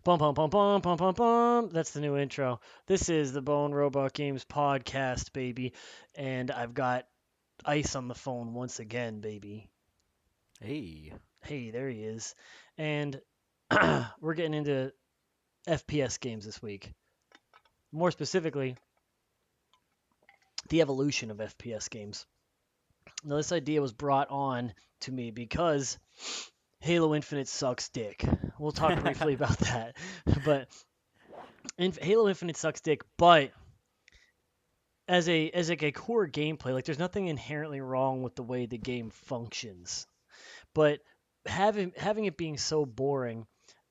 Bum bum bum bum bum bum bum. That's the new intro. This is the Bone Robot Games podcast, baby, and I've got Ice on the phone once again, baby. Hey. Hey, there he is, and we're getting into FPS games this week. More specifically, the evolution of FPS games. Now, this idea was brought on to me because Halo Infinite sucks dick. We'll talk briefly about that, but Halo Infinite sucks dick, but as like a core gameplay, like there's nothing inherently wrong with the way the game functions. But having it being so boring,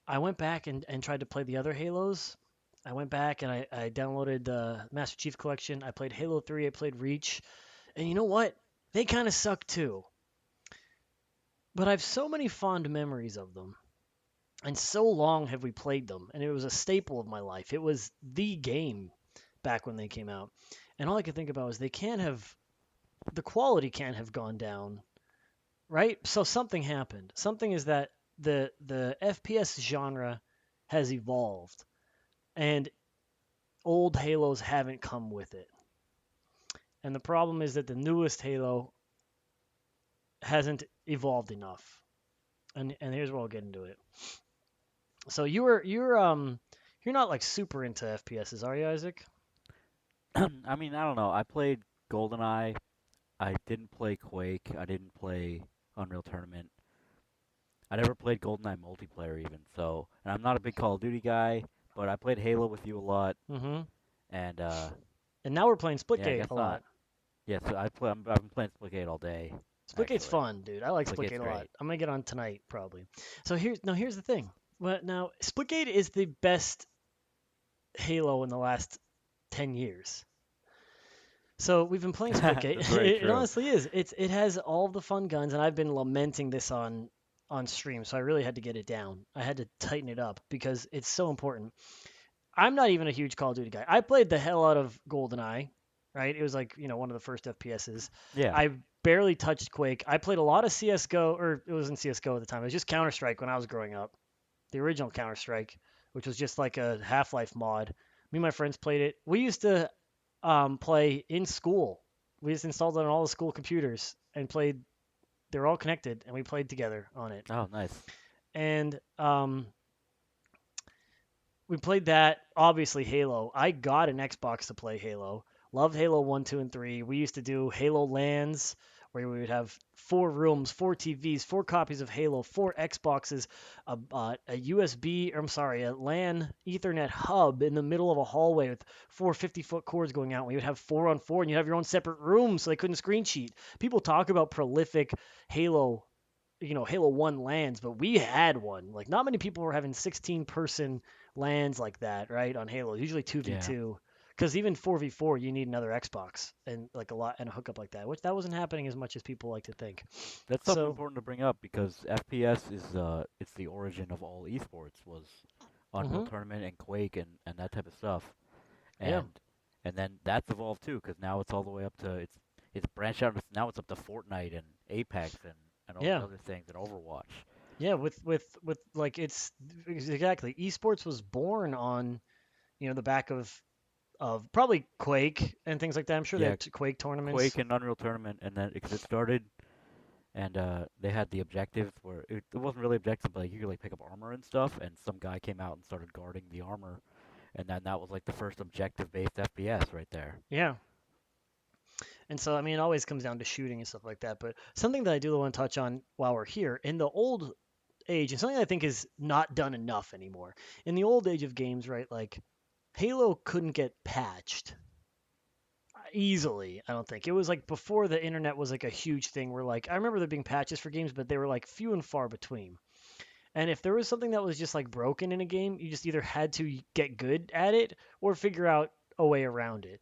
I went back and tried to play the other Halos. I went back and I downloaded the Master Chief Collection. I played Halo 3, I played Reach, and you know what? They kind of suck too. But I have so many fond memories of them. And so long have we played them, and it was a staple of my life. It was the game back when they came out. And all I could think about was the quality can't have gone down, right? So something happened. Something is that the FPS genre has evolved, and old Halos haven't come with it. And the problem is that the newest Halo hasn't evolved enough. And here's where I'll get into it. So you're not like super into FPSs, are you, Isaac? I mean, I don't know. I played GoldenEye. I didn't play Quake. I didn't play Unreal Tournament. I never played GoldenEye multiplayer even. So, and I'm not a big Call of Duty guy, but I played Halo with you a lot. Mm-hmm. And And now we're playing yeah, I Splitgate guess a not. lot. Yeah, so I've been playing Splitgate all day, Splitgate's actually. fun, dude. I like Splitgate's Splitgate a lot. great. I'm gonna get on tonight probably. So here's the thing. Well, now Splitgate is the best Halo in the last 10 years. So we've been playing Splitgate. That's very It true. honestly is. It has all the fun guns, and I've been lamenting this on stream. So I really had to get it down. I had to tighten it up because it's so important. I'm not even a huge Call of Duty guy. I played the hell out of GoldenEye, right? It was like, one of the first FPSs. Yeah. I barely touched Quake. I played a lot of CS:GO, or it wasn't CS:GO at the time. It was just Counter-Strike when I was growing up. The original Counter-Strike, which was just like a Half-Life mod. Me and my friends played it. We used to play in school. We just installed it on all the school computers and played. They're all connected, and we played together on it. Oh, nice. And we played that. Obviously, Halo. I got an Xbox to play Halo. Loved Halo 1, 2, and 3. We used to do Halo LANs where we would have 4 rooms, 4 TVs, 4 copies of Halo, 4 Xboxes, a USB, or I'm sorry, a LAN Ethernet hub in the middle of a hallway with 4 50-foot cords going out. We would have 4 on 4, and you'd have your own separate rooms so they couldn't screen sheet. People talk about prolific Halo Halo 1 LANs, but we had one. Like, not many people were having 16-person LANs like that, right? On Halo, usually Yeah. 2v2. Because even 4v4, you need another Xbox and like a lot and a hookup like that, which that wasn't happening as much as people like to think. That's something So, important to bring up because FPS is it's the origin of all esports was Unreal hmm Tournament and Quake and that type of stuff. yeah, And then that's evolved too because now it's all the way up to it's branched out. Now it's up to Fortnite and Apex and all these yeah, other things and Overwatch. yeah. With like it's exactly esports was born on the back of probably Quake and things like that. I'm sure they Yeah, had Quake Quake tournaments. and Unreal Tournament, and then because it started and they had the objectives where it wasn't really objective, but like you could like pick up armor and stuff, and some guy came out and started guarding the armor, and then that was like the first objective-based FPS right there. Yeah, and so, I mean, it always comes down to shooting and stuff like that. But something that I do want to touch on while we're here in the old age, and something I think is not done enough anymore. In the old age of games, right? Like Halo couldn't get patched easily. I don't think it was like before the internet was like a huge thing. Where like I remember there being patches for games, but they were like few and far between. And if there was something that was just like broken in a game, you just either had to get good at it or figure out a way around it.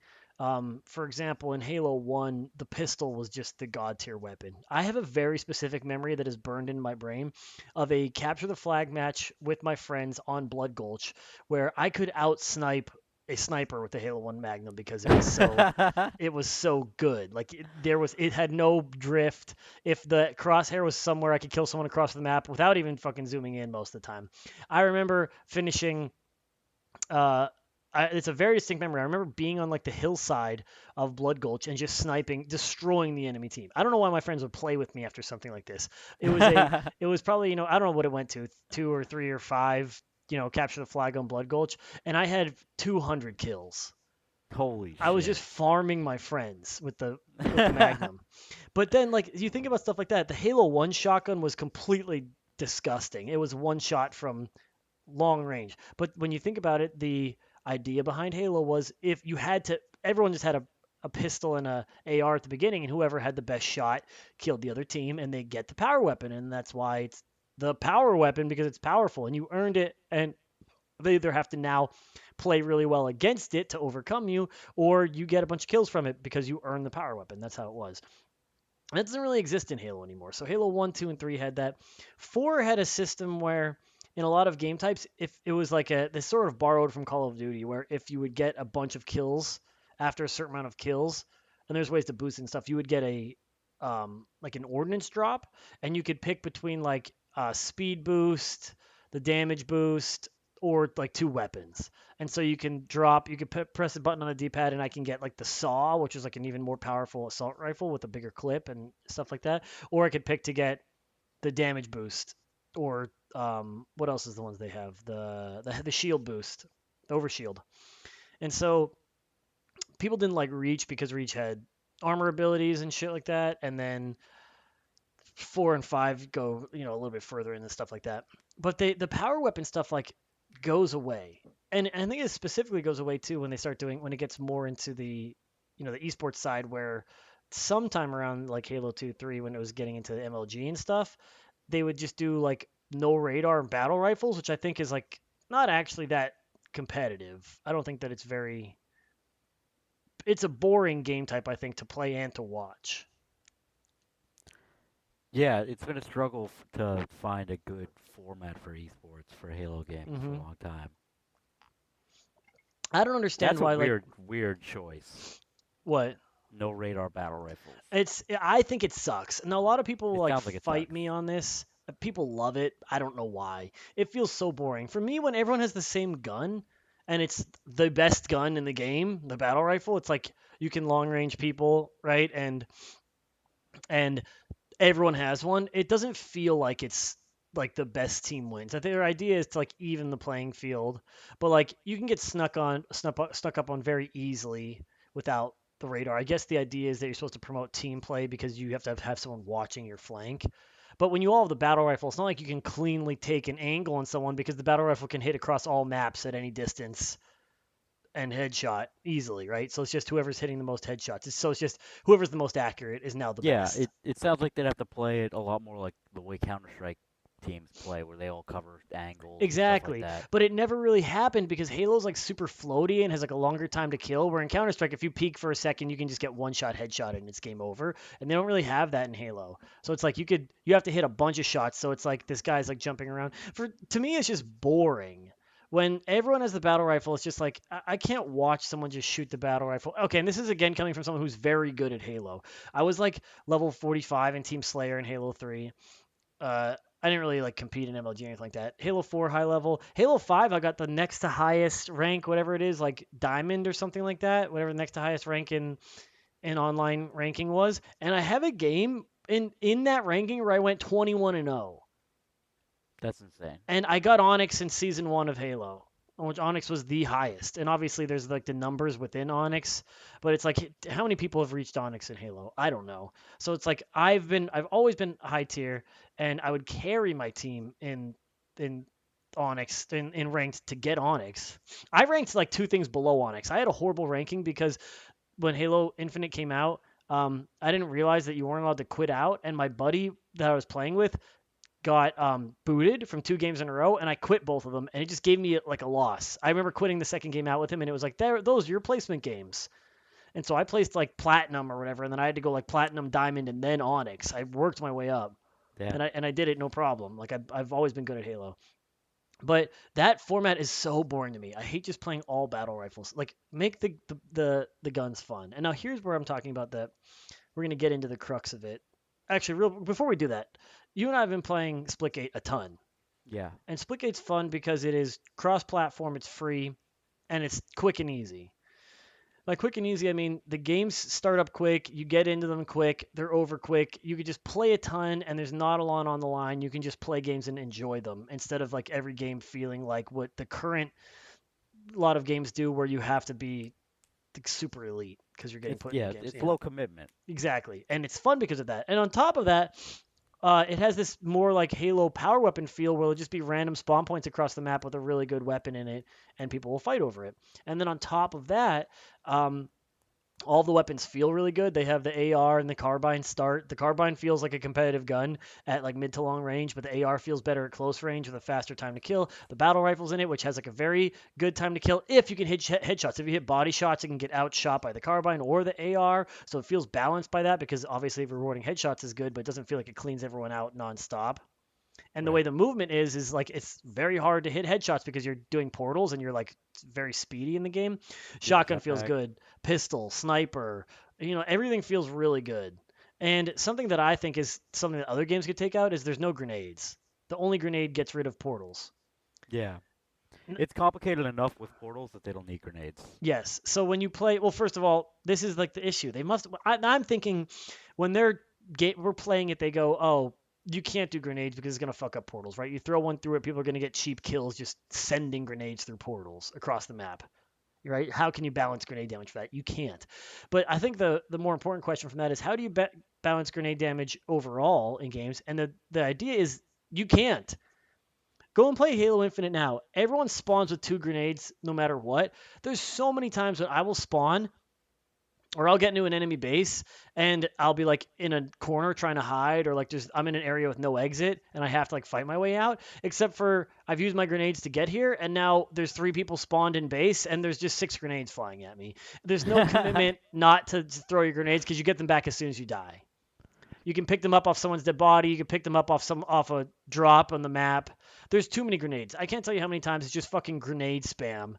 For example, in Halo 1, the pistol was just the god tier weapon. I have a very specific memory that is burned in my brain of a capture the flag match with my friends on Blood Gulch where I could out snipe a sniper with the Halo 1 Magnum because it was so good. Like it had no drift. If the crosshair was somewhere, I could kill someone across the map without even fucking zooming in most of the time. I remember finishing. Uh, it's a very distinct memory. I remember being on like the hillside of Blood Gulch and just sniping, destroying the enemy team. I don't know why my friends would play with me after something like this. It was probably I don't know what it went to, 2 or 3 or 5. Capture the flag on Blood Gulch, and I had 200 kills. Holy I was shit. just farming my friends with the Magnum. But then like you think about stuff like that, the Halo 1 shotgun was completely disgusting. It was one shot from long range. But when you think about it, the idea behind Halo was if you had to everyone just had a pistol and a AR at the beginning, and whoever had the best shot killed the other team and they get the power weapon, and that's why it's the power weapon because it's powerful and you earned it, and they either have to now play really well against it to overcome you, or you get a bunch of kills from it because you earn the power weapon. That's how it was. That doesn't really exist in Halo anymore. So Halo 1, 2, and 3 had that. 4 had a system where in a lot of game types, if it was like this sort of borrowed from Call of Duty, where if you would get a bunch of kills after a certain amount of kills, and there's ways to boost and stuff, you would get a like an ordnance drop, and you could pick between like speed boost, the damage boost, or like two weapons. And so you could press a button on the D-pad, and I can get like the saw, which is like an even more powerful assault rifle with a bigger clip and stuff like that. Or I could pick to get the damage boost, or what else is the ones they have? The shield boost, the overshield. And so people didn't like Reach because Reach had armor abilities and shit like that, and then 4 and 5 go a little bit further into stuff like that. But the power weapon stuff like goes away, and I think it specifically goes away too when it gets more into the esports side, where sometime around like Halo 2 3 when it was getting into the MLG and stuff, they would just do like no radar and battle rifles, which I think is like not actually that competitive. I don't think that it's a boring game type, I think, to play and to watch. Yeah, it's been a struggle to find a good format for esports for Halo games for a hmm long time. I don't understand That's a why like weird choice. what No radar battle rifles. I think it sucks. And a lot of people will It like sounds like it fight sucks. me on this. People love it. I don't know why. It feels so boring. For me, when everyone has the same gun and it's the best gun in the game, the battle rifle, it's like you can long range people, right? And everyone has one. It doesn't feel like it's like the best team wins. I think their idea is to like even the playing field, but like you can get snuck up on very easily without the radar. I guess the idea is that you're supposed to promote team play because you have someone watching your flank. But when you all have the battle rifle, it's not like you can cleanly take an angle on someone because the battle rifle can hit across all maps at any distance and headshot easily, right? So it's just whoever's hitting the most headshots. So it's just whoever's the most accurate is now the Yeah, best. it sounds like they'd have to play it a lot more like the way Counter Strike teams play, where they all cover angles and stuff like Exactly. that. But it never really happened because Halo's like super floaty and has like a longer time to kill. Where in Counter Strike, if you peek for a second, you can just get one shot headshot and it's game over. And they don't really have that in Halo. So it's like you have to hit a bunch of shots. So it's like this guy's like jumping around. To me, it's just boring. When everyone has the battle rifle, it's just like I can't watch someone just shoot the battle rifle. Okay, and this is again coming from someone who's very good at Halo. I was like level 45 in Team Slayer in Halo 3. I didn't really like compete in MLG or anything like that. Halo 4 high level. Halo 5 I got the next to highest rank, whatever it is, like diamond or something like that, whatever the next to highest rank in online ranking was. And I have a game in that ranking where I went 21 and 0. That's insane. And I got Onyx in season 1 of Halo, which Onyx was the highest. And obviously there's like the numbers within Onyx, but it's like how many people have reached Onyx in Halo? I don't know. So it's like I've always been high tier, and I would carry my team in Onyx in ranked to get Onyx. I ranked like two things below Onyx. I had a horrible ranking because when Halo Infinite came out, I didn't realize that you weren't allowed to quit out, and my buddy that I was playing with got booted from 2 games in a row, and I quit both of them, and it just gave me like a loss. I remember quitting the second game out with him, and it was like, those are your placement games. And so I placed like platinum or whatever, and then I had to go like platinum, diamond, and then onyx. I worked my way up, Damn. and I did it no problem. Like I've always been good at Halo. But that format is so boring to me. I hate just playing all battle rifles. Like make the guns fun. And now here's where I'm talking about that we're gonna get into the crux of it. Actually, real before we do that, you and I have been playing Splitgate a ton. Yeah. And Splitgate's fun because it is cross-platform, it's free, and it's quick and easy. By quick and easy, I mean the games start up quick, you get into them quick, they're over quick. You can just play a ton, and there's not a lot on the line. You can just play games and enjoy them instead of like every game feeling like what the current lot of games do, where you have to be like, super elite because you're getting It's put in new yeah, games. it's Yeah, low commitment. exactly, and it's fun because of that. And on top of that, it has this more like Halo power weapon feel where it'll just be random spawn points across the map with a really good weapon in it, and people will fight over it. And then on top of that, um, all the weapons feel really good. They have the AR and the Carbine start. The Carbine feels like a competitive gun at like mid to long range, but the AR feels better at close range with a faster time to kill. The battle rifle's in it, which has like a very good time to kill if you can hit headshots. If you hit body shots, it can get outshot by the Carbine or the AR. So it feels balanced by that because obviously rewarding headshots is good, but it doesn't feel like it cleans everyone out nonstop. And the way Right. the movement is like it's very hard to hit headshots because you're doing portals and you're like very speedy in the game. Yeah, Shotgun feels jetpack. good, pistol, sniper, everything feels really good. And something that I think is something that other games could take out is there's no grenades. The only grenade gets rid of portals. Yeah. N- It's complicated enough with portals that they don't need grenades. Yes. So when you play, well, first of all, this is like the issue. They must. I'm thinking when we're playing it, they go, oh, you can't do grenades because it's gonna fuck up portals, right? You throw one through it, people are gonna get cheap kills just sending grenades through portals across the map, right? How can you balance grenade damage for that? You can't. But I think the more important question from that is how do you balance grenade damage overall in games? And the idea is you can't. Go and play Halo Infinite now. Everyone spawns with two grenades no matter what. There's so many times that I will spawn or I'll get into an enemy base and I'll be like in a corner trying to hide or like just I'm in an area with no exit and I have to like fight my way out. Except for I've used my grenades to get here and now there's three people spawned in base and there's just six grenades flying at me. There's no commitment not to throw your grenades because you get them back as soon as you die. You can pick them up off someone's dead body. You can pick them up off a drop on the map. There's too many grenades. I can't tell you how many times it's just fucking grenade spam,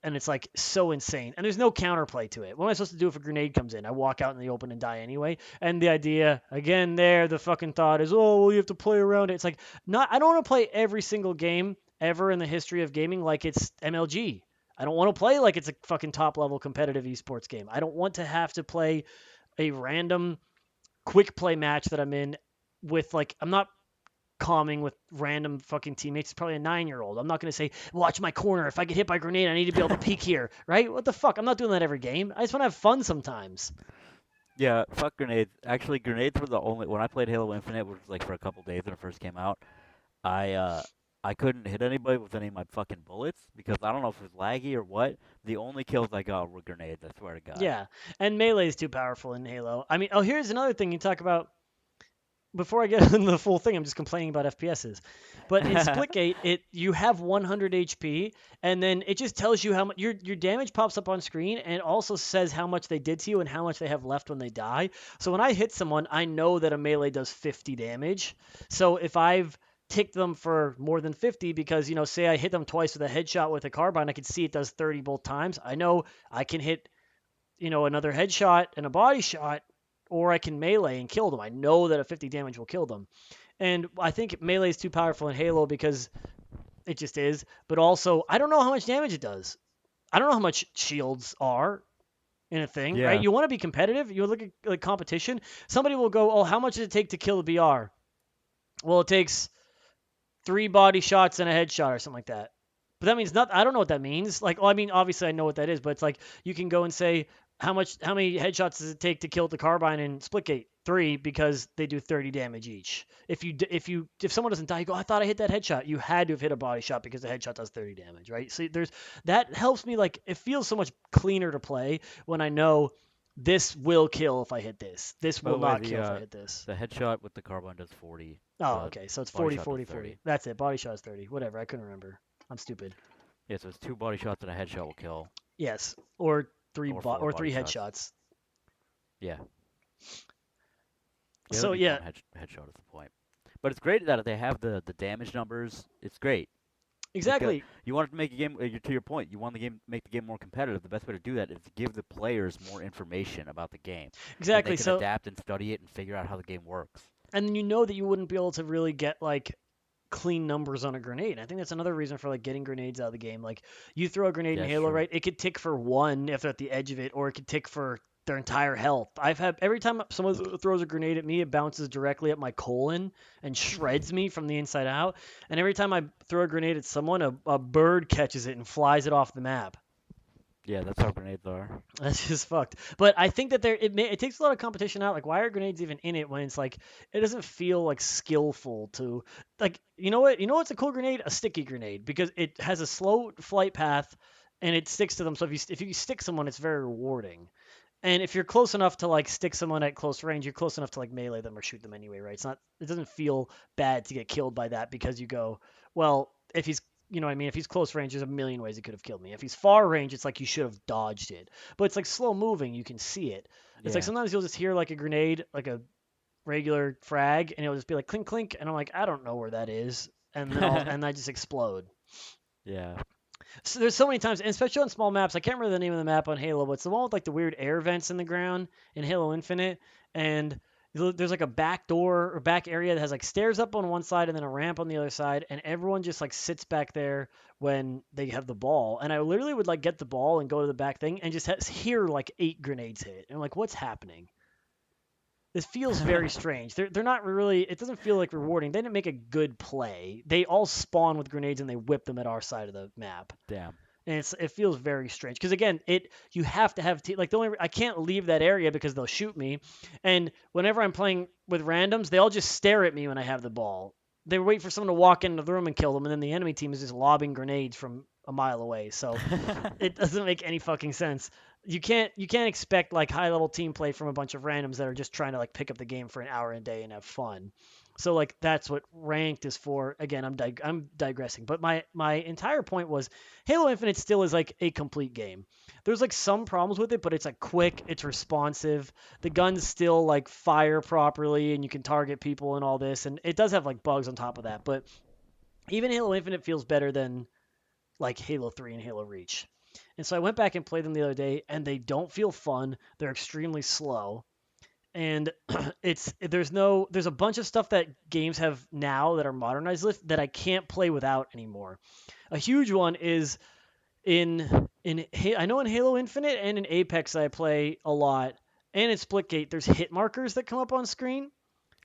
and it's like so insane. And there's no counterplay to it. What am I supposed to do if a grenade comes in? I walk out in the open and die anyway. And the idea again there, the fucking thought is, oh well, you have to play around it. It's like not. I don't want to play every single game ever in the history of gaming like it's MLG. I don't want to play like it's a fucking top level competitive esports game. I don't want to have to play a random quick play match that I'm in with like I'm not calming with random fucking teammates. It's probably a 9-year-old. I'm not going to say, watch my corner. If I get hit by a grenade, I need to be able to peek here, right? What the fuck? I'm not doing that every game. I just want to have fun sometimes. Yeah, fuck grenades. Actually, grenades were the only when I played Halo Infinite, which was like for a couple days when it first came out. I uh I couldn't hit anybody with any of my fucking bullets because I don't know if it was laggy or what. The only kills I got were grenades. I swear to God. Yeah, and melee is too powerful in Halo. I mean, oh, here's another thing you talk about before I get into the full thing, I'm just complaining about FPSs. But in Splitgate, it you have 100 HP, and then it just tells you how much your damage pops up on screen, and it also says how much they did to you and how much they have left when they die. So when I hit someone, I know that a melee does 50 damage. So if I've ticked them for more than 50 because say I hit them twice with a headshot with a carbine, I can see it does 30 both times. I know I can hit another headshot and a body shot, or I can melee and kill them. I know that a 50 damage will kill them. And I think melee is too powerful in Halo because it just is. But also, I don't know how much damage it does. I don't know how much shields are in a thing, right? Yeah. You want to be competitive. You look at like competition. Somebody will go, "Oh, how much does it take to kill a BR?" Well, it takes 3 body shots and a headshot or something like that. But that means not. I don't know what that means. Like, well, I mean, obviously I know what that is, but it's like you can go and say how many headshots does it take to kill the carbine in Splitgate? 3 because they do 30 damage each. If someone doesn't die, you go, I thought I hit that headshot. You had to have hit a body shot because the headshot does 30 damage, right? So there's that helps me like it feels so much cleaner to play when I know this will kill if I hit this. This By will the way, not kill if I hit this. the headshot with the carbine does 40. Oh, The okay. So it's body 40, shot does 40, 40. 30. That's it. Body shot is 30. Whatever. I couldn't remember. I'm stupid. Yeah, so it's 2 body shots and a headshot will kill, Yes. Or or 4 body three shots. headshots. Yeah. Yeah, that'd So be yeah, one headshot is the point. But it's great that they have the damage numbers. It's great. Like Exactly. you want to make a game. To your point, you want the game make the game more competitive. The best way to do that is to give the players more information about the game. Then they Exactly. can So, adapt and study it and figure out how the game works. and then you know that you wouldn't be able to really get like clean numbers on a grenade. I think that's another reason for like getting grenades out of the game. Like you throw a grenade in Yeah, it's Halo, true. right? It could tick for one if they're at the edge of it, or it could tick for their entire health. I've had every time someone throws a grenade at me, it bounces directly at my colon and shreds me from the inside out. And every time I throw a grenade at someone, a bird catches it and flies it off the map. Yeah, that's how grenades are. That's just fucked. But I think that it takes a lot of competition out. Like, why are grenades even in it when it's like it doesn't feel like skillful to like you know what what's a cool grenade? A sticky grenade because it has a slow flight path and it sticks to them. So if you stick someone, it's very rewarding. And if you're close enough to like stick someone at close range, you're close enough to like melee them or shoot them anyway, right? It doesn't feel bad to get killed by that because you go, well, if he's you know what I mean? If he's close range, there's a million ways he could have killed me. If he's far range, it's like you should have dodged it. But it's like slow moving, you can see it. It's like Yeah. sometimes you'll just hear like a grenade, like a regular frag, and it'll just be like clink clink, and I'm like, I don't know where that is, and then I just explode. Yeah. So there's so many times, and especially on small maps. I can't remember the name of the map on Halo, but it's the one with like the weird air vents in the ground in Halo Infinite, and there's like a back door or back area that has like stairs up on one side and then a ramp on the other side, and everyone just like sits back there when they have the ball. And I literally would like get the ball and go to the back thing and just hear like 8 grenades hit, and I'm like, what's happening? This feels very strange. They're not really. It doesn't feel like rewarding. They didn't make a good play. They all spawn with grenades and they whip them at our side of the map, Damn. and it feels very strange because again you have to have like the only I can't leave that area because they'll shoot me, and whenever I'm playing with randoms they all just stare at me when I have the ball. They wait for someone to walk into the room and kill them, and then the enemy team is just lobbing grenades from a mile away. So it doesn't make any fucking sense. You can't expect like high level team play from a bunch of randoms that are just trying to like pick up the game for an hour a day and have fun. So like that's what ranked is for. Again, I'm digressing, but my entire point was Halo Infinite still is like a complete game. There's like some problems with it, but it's like quick, it's responsive. The guns still like fire properly and you can target people and all this, and it does have like bugs on top of that, but even Halo Infinite feels better than like Halo 3 and Halo Reach. And so I went back and played them the other day, and they don't feel fun. They're extremely slow, and there's a bunch of stuff that games have now that are modernized with that I can't play without anymore. A huge one is I know in Halo Infinite and in Apex I play a lot, and in Splitgate there's hit markers that come up on screen,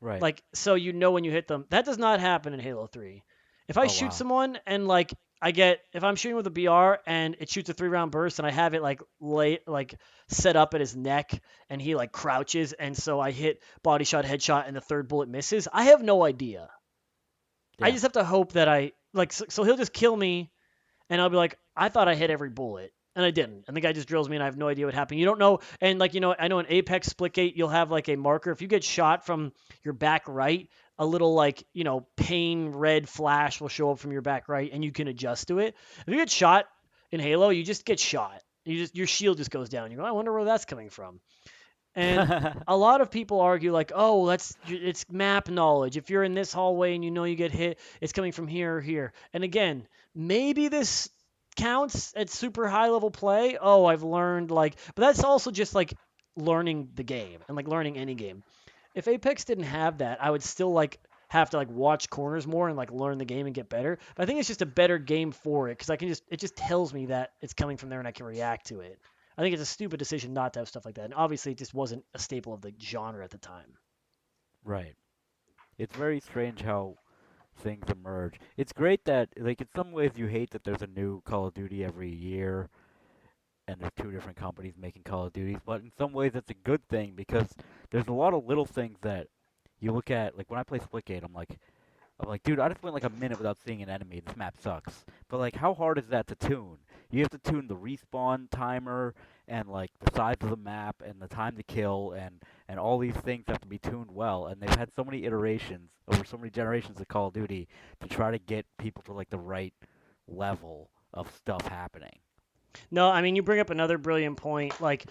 Right. like so you know when you hit them. That does not happen in Halo 3. If I Oh shoot wow. someone and like if I'm shooting with a BR and it shoots a 3 round burst and I have it like set up at his neck and he like crouches and so I hit body shot headshot and the third bullet misses, I have no idea. I Yeah. just have to hope that I like so he'll just kill me and I'll be like, I thought I hit every bullet, and I didn't. And the guy just drills me, and I have no idea what happened. You don't know, and like I know in Apex Splitgate, you'll have like a marker. If you get shot from your back right, a little like pain red flash will show up from your back right, and you can adjust to it. If you get shot in Halo, you just get shot. Your shield just goes down. You go, I wonder where that's coming from. And a lot of people argue like, oh, it's map knowledge. If you're in this hallway and you know you get hit, it's coming from here or here. And again, maybe this counts at super high level play. Oh, I've learned like, but that's also just like learning the game and like learning any game. If Apex didn't have that, I would still like have to like watch corners more and like learn the game and get better. But I think it's just a better game for it because it just tells me that it's coming from there and I can react to it. I think it's a stupid decision not to have stuff like that. And obviously, it just wasn't a staple of the genre at the time. Right. It's very strange how things emerge. It's great that, like, in some ways you hate that there's a new Call of Duty every year and there's two different companies making Call of Duties, but in some ways it's a good thing because there's a lot of little things that you look at. Like when I play Splitgate, I'm like, dude, I just went like a minute without seeing an enemy. This map sucks. But like, how hard is that to tune? You have to tune the respawn timer and like the size of the map and the time to kill and all these things have to be tuned well. And they've had so many iterations over so many generations of Call of Duty to try to get people to like the right level of stuff happening. No, I mean, you bring up another brilliant point. Like,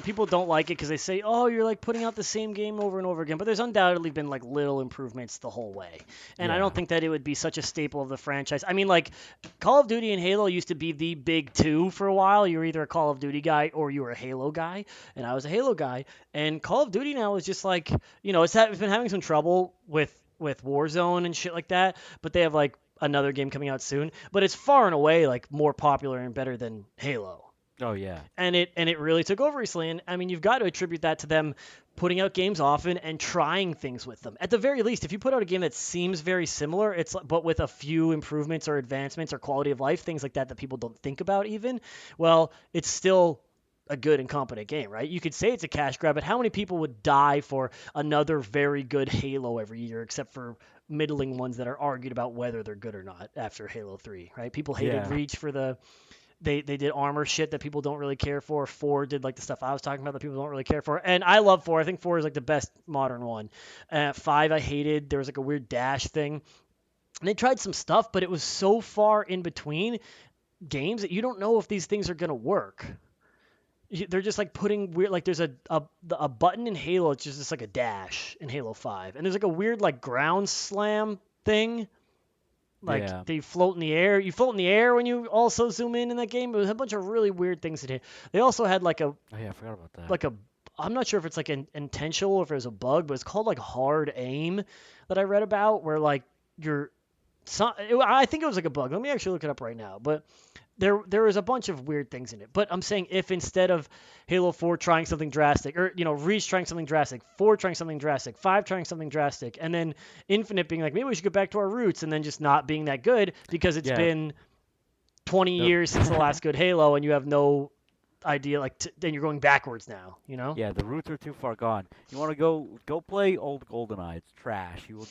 people don't like it because they say, "Oh, you're like putting out the same game over and over again." But there's undoubtedly been like little improvements the whole way, and I don't Yeah. think that it would be such a staple of the franchise. I mean, like Call of Duty and Halo used to be the big two for a while. You were either a Call of Duty guy or you were a Halo guy, and I was a Halo guy. And Call of Duty now is just like, it's been having some trouble with Warzone and shit like that, but they have like another game coming out soon. But it's far and away like more popular and better than Halo, Oh yeah. and it really took over recently. And I mean, you've got to attribute that to them putting out games often and trying things with them. At the very least, if you put out a game that seems very similar, but with a few improvements or advancements or quality of life things like that that people don't think about even, well, it's still a good and competent game, right? You could say it's a cash grab, but how many people would die for another very good Halo every year, except for middling ones that are argued about whether they're good or not after Halo 3, right? People hated Yeah. Reach for they did armor shit that people don't really care for. 4 did like the stuff I was talking about that people don't really care for. And I love 4. I think 4 is like the best modern one. 5 I hated. There was like a weird dash thing. And they tried some stuff, but it was so far in between games that you don't know if these things are going to work. They're just like putting weird, like there's a button in Halo. It's just like a dash in Halo 5. And there's like a weird like ground slam thing, like Yeah. they float in the air. You float in the air when you also zoom in that game. It was a bunch of really weird things in it. They also had Oh yeah, I forgot about that. like a I'm not sure if it's like an intentional or if it was a bug, but it's called like hard aim that I read about where like you're I think it was like a bug. Let me actually look it up right now. But there was a bunch of weird things in it. But I'm saying if instead of Halo 4 trying something drastic, or Reach trying something drastic, 4 trying something drastic, 5 trying something drastic, and then Infinite being like maybe we should get back to our roots, and then just not being that good because it's Yeah. been 20 The years since the last good Halo, and you have no idea then you're going backwards now, you know? Yeah, the roots are too far gone. You want to go play old GoldenEye. It's trash. You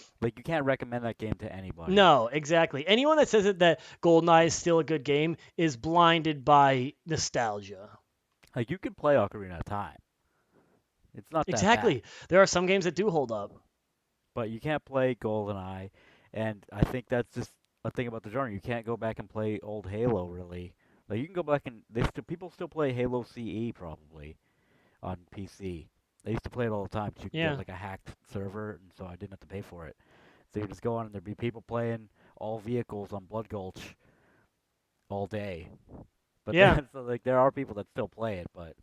can't recommend that game to anybody. No, exactly. Anyone that says that GoldenEye is still a good game is blinded by nostalgia. Like you can play Ocarina of Time. It's not that bad. Exactly. There are some games that do hold up. But you can't play GoldenEye, and I think that's just a thing about the genre. You can't go back and play old Halo really. Like you can go back and people still play Halo CE probably on PC. They used to play it all the time. 'Cause you could get Yeah. like a hacked server, and so I didn't have to pay for it. So you just go on and there'd be people playing all vehicles on Blood Gulch all day. But Yeah. then, so like there are people that still play it, but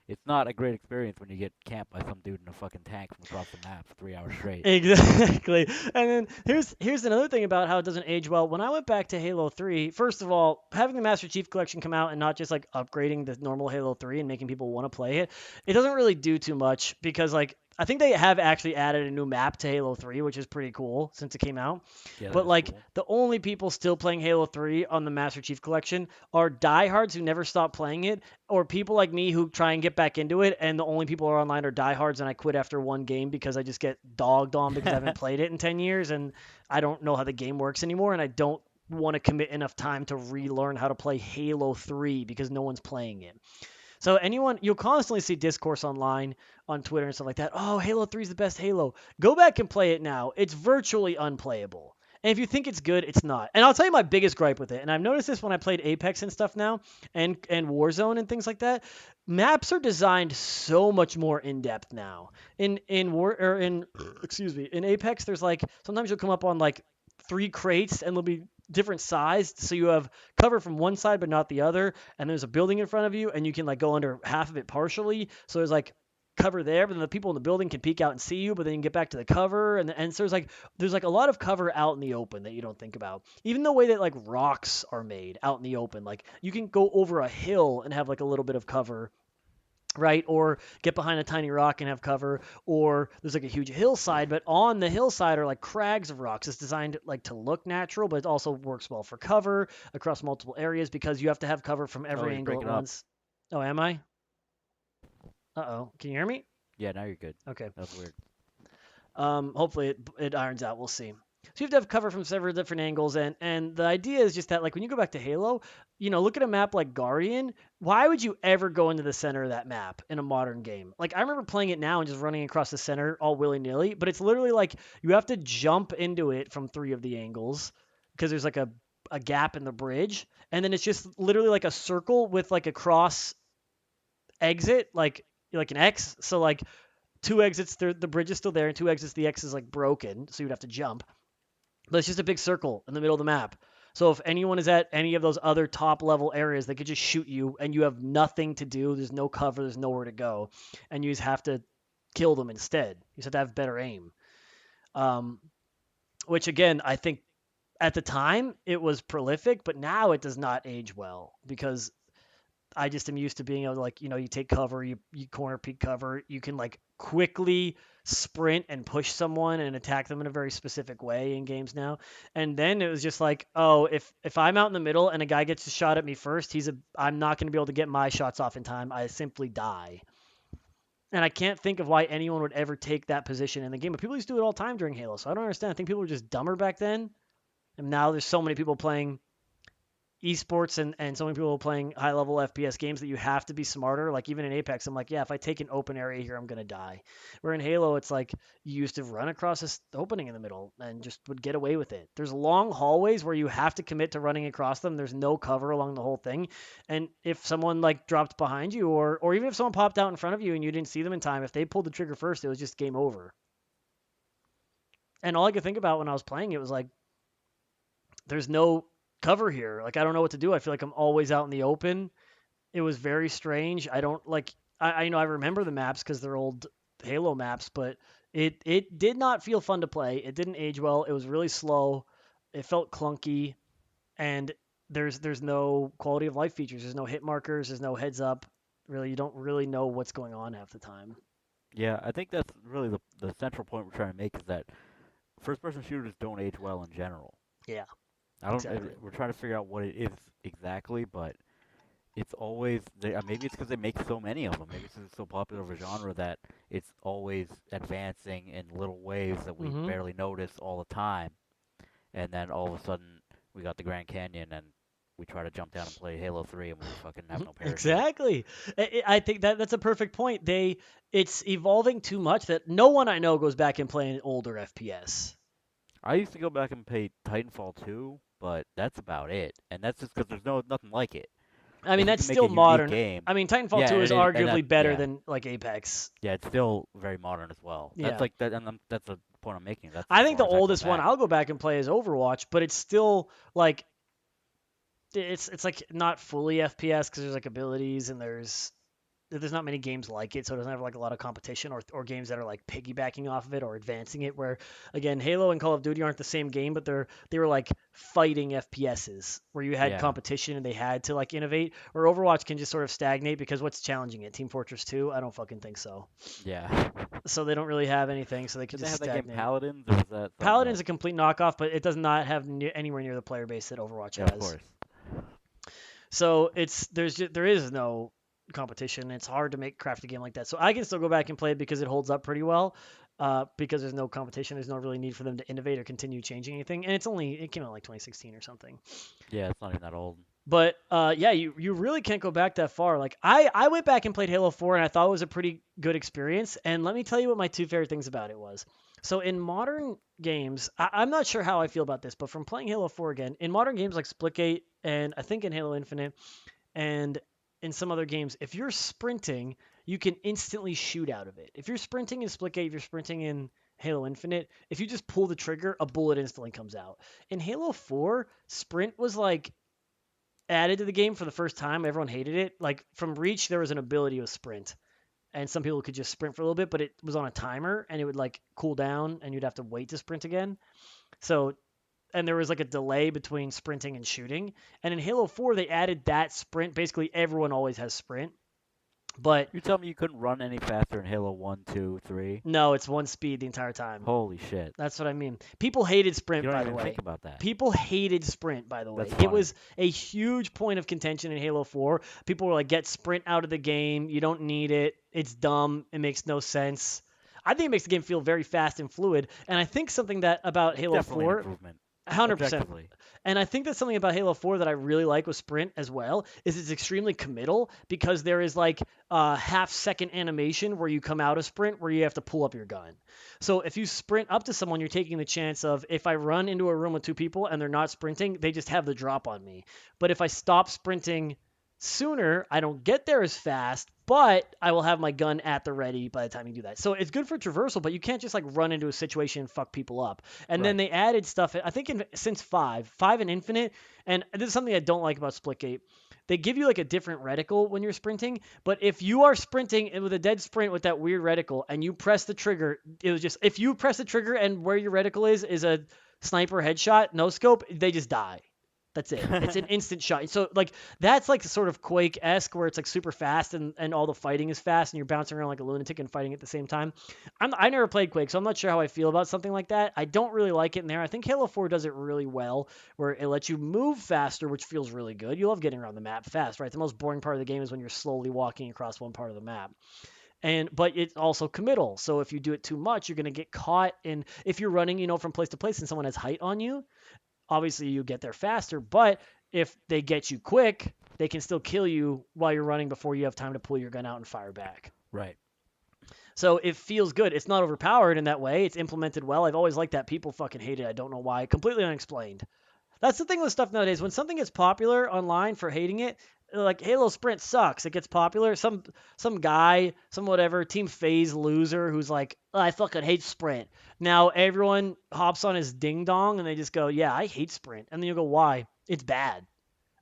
it's not a great experience when you get camped by some dude in a fucking tank from across the map for 3 hours straight. Exactly. And then here's another thing about how it doesn't age well. When I went back to Halo 3, first of all, having the Master Chief Collection come out and not just like upgrading the normal Halo 3 and making people want to play it, it doesn't really do too much because like I think they have actually added a new map to Halo 3, which is pretty cool since it came out. Yeah, that But is like cool. the only people still playing Halo 3 on the Master Chief Collection are diehards who never stop playing it, or people like me who try and get back into it, and the only people who are online are diehards, and I quit after one game because I just get dogged on because I haven't played it in 10 years, and I don't know how the game works anymore, and I don't want to commit enough time to relearn how to play Halo 3 because no one's playing it. So you'll constantly see discourse online on Twitter and stuff like that. Oh, Halo 3 is the best Halo. Go back and play it now. It's virtually unplayable. And if you think it's good, it's not. And I'll tell you my biggest gripe with it. And I've noticed this when I played Apex and stuff now, and Warzone and things like that. Maps are designed so much more in depth now. In War or in excuse me, in Apex, there's like sometimes you'll come up on like 3 crates and they'll be different sized, so you have cover from one side but not the other, and there's a building in front of you and you can like go under half of it partially, so there's like cover there, but then the people in the building can peek out and see you, but then you can get back to the cover, and so there's like a lot of cover out in the open that you don't think about. Even the way that like rocks are made out in the open, like you can go over a hill and have like a little bit of cover, right? Or get behind a tiny rock and have cover, or there's like a huge hillside, but on the hillside are like crags of rocks. It's designed like to look natural, but it also works well for cover across multiple areas because you have to have cover from Oh, every you're angle at breaking up. once. Oh, am I? Uh-oh. Can you hear me? Yeah, now you're good. Okay. That's weird. Hopefully it irons out. We'll see. So you have to have cover from several different angles, and the idea is just that like when you go back to Halo, look at a map like Guardian. Why would you ever go into the center of that map in a modern game? Like I remember playing it now and just running across the center all willy nilly, but it's literally like you have to jump into it from 3 of the angles because there's like a gap in the bridge, and then it's just literally like a circle with like a cross exit like an X. So like two exits, the bridge is still there, and two exits, the X is like broken, so you'd have to jump. But it's just a big circle in the middle of the map. So if anyone is at any of those other top level areas, they could just shoot you, and you have nothing to do. There's no cover. There's nowhere to go, and you just have to kill them instead. You just have to have better aim. Um, which again, I think at the time it was prolific, but now it does not age well because I just am used to being able to like, you take cover, you corner peek cover, you can like quickly sprint and push someone and attack them in a very specific way in games now. And then it was just like, oh, if I'm out in the middle and a guy gets a shot at me first, I'm not going to be able to get my shots off in time. I simply die. And I can't think of why anyone would ever take that position in the game. But people used to do it all the time during Halo. So I don't understand. I think people were just dumber back then. And now there's so many people playing esports and so many people playing high level FPS games that you have to be smarter. Like even in Apex, I'm like, yeah, if I take an open area here, I'm gonna die. Where in Halo, it's like you used to run across this opening in the middle and just would get away with it. There's long hallways where you have to commit to running across them. There's no cover along the whole thing. And if someone like dropped behind you or even if someone popped out in front of you and you didn't see them in time, if they pulled the trigger first, it was just game over. And all I could think about when I was playing it was like, there's no cover here. Like I don't know what to do. I feel like I'm always out in the open. It was very strange. I don't like I remember the maps because they're old Halo maps, but it did not feel fun to play. It didn't age well. It was really slow. It felt clunky, and there's no quality of life features. There's no hit markers. There's no heads up. Really, you don't really know what's going on half the time. Yeah, I think that's really the central point we're trying to make is that first-person shooters don't age well in general. Yeah, I don't. exactly. We're trying to figure out what it is exactly, but it's always maybe it's because they make so many of them. Maybe it's 'cause it's so popular of a genre that it's always advancing in little waves that we Mm-hmm. barely notice all the time, and then all of a sudden we got the Grand Canyon and we try to jump down and play Halo 3 and we fucking have no parachute. Exactly. I think that's a perfect point. It's evolving too much that no one I know goes back and play an older FPS. I used to go back and play Titanfall 2, but that's about it, and that's just because there's nothing like it. I mean, If you that's can make a still unique modern. game, I mean, Titanfall yeah, 2 is and that arguably better yeah. than like Apex. Yeah, it's still very modern as well. That's Yeah. like that, and that's the point I'm making. That's as I think the far as I go oldest one back. I'll go back and play is Overwatch, but it's still like it's like not fully FPS because there's like abilities and there's not many games like it, so it doesn't have like a lot of competition or games that are like piggybacking off of it or advancing it. Where again, Halo and Call of Duty aren't the same game, but they were like fighting FPSs where you had Yeah, competition and they had to like innovate. Or Overwatch can just sort of stagnate because what's challenging it? Team Fortress 2? I don't fucking think so. yeah. So they don't really have anything, so they can Did they just have that game stagnate. Paladins, or was that something Paladin's else? a complete knockoff, but it does not have anywhere near the player base that Overwatch Yeah, of has. course. So there is no competition. It's hard to craft a game like that. So I can still go back and play it because it holds up pretty well. Because there's no competition, there's no really need for them to innovate or continue changing anything. And it came out like 2016 or something. Yeah, it's not even that old. But yeah, you really can't go back that far. Like I went back and played Halo 4 and I thought it was a pretty good experience. And let me tell you what my two favorite things about it was. So in modern games, I'm not sure how I feel about this, but from playing Halo 4 again, in modern games like Splitgate and I think in Halo Infinite and in some other games, if you're sprinting, you can instantly shoot out of it. If you're sprinting in Splitgate, if you're sprinting in Halo Infinite, if you just pull the trigger, a bullet instantly comes out. In Halo 4, sprint was like added to the game for the first time. Everyone hated it. Like from Reach, there was an ability with sprint, and some people could just sprint for a little bit, but it was on a timer and it would like cool down, and you'd have to wait to sprint again. So and there was like a delay between sprinting and shooting. And in Halo 4, they added that sprint. Basically, everyone always has sprint, but You tell me you couldn't run any faster in Halo 1, 2, 3? no, it's one speed the entire time. Holy shit. That's what I mean. People hated You sprint, don't by the even think way. about that. People hated sprint, by the That's way. It funny. was a huge point of contention in Halo 4. People were like, get sprint out of the game. You don't need it. It's dumb. It makes no sense. I think it makes the game feel very fast and fluid. And I think something that about It's Halo definitely an 4, improvement, 100%. objectively. And I think that's something about Halo 4 that I really like with Sprint as well, is it's extremely committal because there is like a half-second animation where you come out of Sprint where you have to pull up your gun. So if you sprint up to someone, you're taking the chance of if I run into a room with two people and they're not sprinting, they just have the drop on me. But if I stop sprinting sooner, I don't get there as fast, but I will have my gun at the ready by the time you do that. So it's good for traversal, but you can't just like run into a situation and fuck people up. And then Right. they added stuff, I think since 5 and Infinite, and this is something I don't like about Splitgate. They give you like a different reticle when you're sprinting, but if you are sprinting with a dead sprint with that weird reticle and you press the trigger, it was just if you press the trigger and where your reticle is a sniper headshot, no scope, they just die. That's it. It's an instant shot. So like that's like sort of Quake-esque where it's like super fast and all the fighting is fast and you're bouncing around like a lunatic and fighting at the same time. I never played Quake, so I'm not sure how I feel about something like that. I don't really like it in there. I think Halo 4 does it really well where it lets you move faster, which feels really good. You love getting around the map fast, right? The most boring part of the game is when you're slowly walking across one part of the map. But it's also committal. So if you do it too much, you're going to get caught in if you're running, from place to place and someone has height on you, obviously you get there faster, but if they get you quick, they can still kill you while you're running before you have time to pull your gun out and fire back. Right. So it feels good. It's not overpowered in that way. It's implemented well. I've always liked that. People fucking hate it. I don't know why. Completely unexplained. That's the thing with stuff nowadays. When something gets popular online for hating it, like Halo Sprint sucks. It gets popular. Some guy, some whatever, Team FaZe loser who's like, "Oh, I fucking hate Sprint." Now everyone hops on his ding dong and they just go, "Yeah, I hate Sprint." And then you go, "Why? It's bad."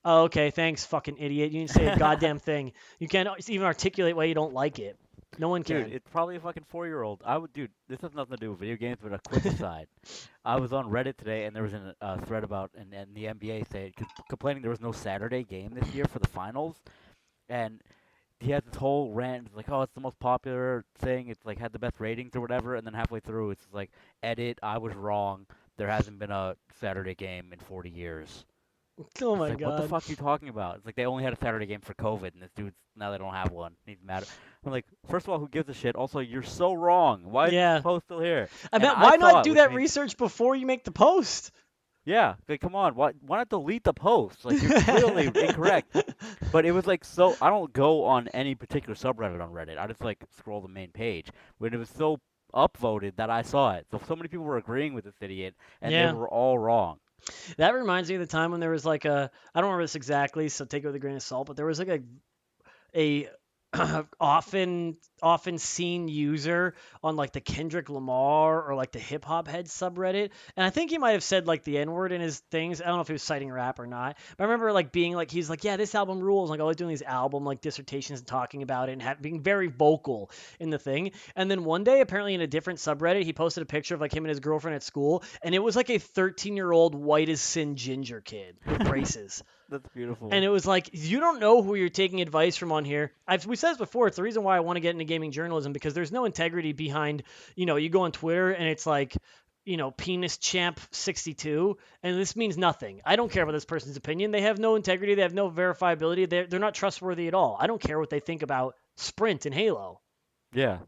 Oh, okay, thanks, fucking idiot. You didn't say a goddamn thing. You can't even articulate why you don't like it. No one Dude, can. it's probably a fucking 4-year-old. Dude, this has nothing to do with video games, but a quick aside. I was on Reddit today, and there was a thread about, and the NBA said, complaining there was no Saturday game this year for the finals, and he had this whole rant, it's like, oh, it's the most popular thing, it's like had the best ratings or whatever, and then halfway through, it's like, edit, I was wrong, there hasn't been a Saturday game in 40 years. Oh It's my like, what the god. fuck are you talking about? It's like they only had a Saturday game for COVID, and this dude's now they don't have one. He's mad. I'm like, first of all, who gives a shit? Also, you're so wrong. Why is this Yeah. post still here? I And bet I why saw not it, do which that means, research before you make the post? yeah, like, come on, why not delete the post? Like, you're clearly incorrect. But it was like so. I don't go on any particular subreddit on Reddit. I just like scroll the main page. When it was so upvoted that I saw it. So many people were agreeing with this idiot, and they Yeah. were all wrong. That reminds me of the time when there was like I don't remember this exactly, so take it with a grain of salt, but there was like a often seen user on like the Kendrick Lamar or like the hip hop head subreddit, and I think he might have said like the N word in his things. I don't know if he was citing rap or not, but I remember like being like he's like, yeah, this album rules, like always doing these album like dissertations and talking about it and being very vocal in the thing. And then one day, apparently in a different subreddit, he posted a picture of like him and his girlfriend at school, and it was like a 13-year-old white as sin ginger kid with braces. That's And beautiful. it was like, you don't know who you're taking advice from on here. We said this before. It's the reason why I want to get into gaming journalism because there's no integrity behind, you go on Twitter and it's like, penis champ 62, and this means nothing. I don't care about this person's opinion. They have no integrity. They have no verifiability. They're not trustworthy at all. I don't care what they think about Sprint and Halo. Yeah.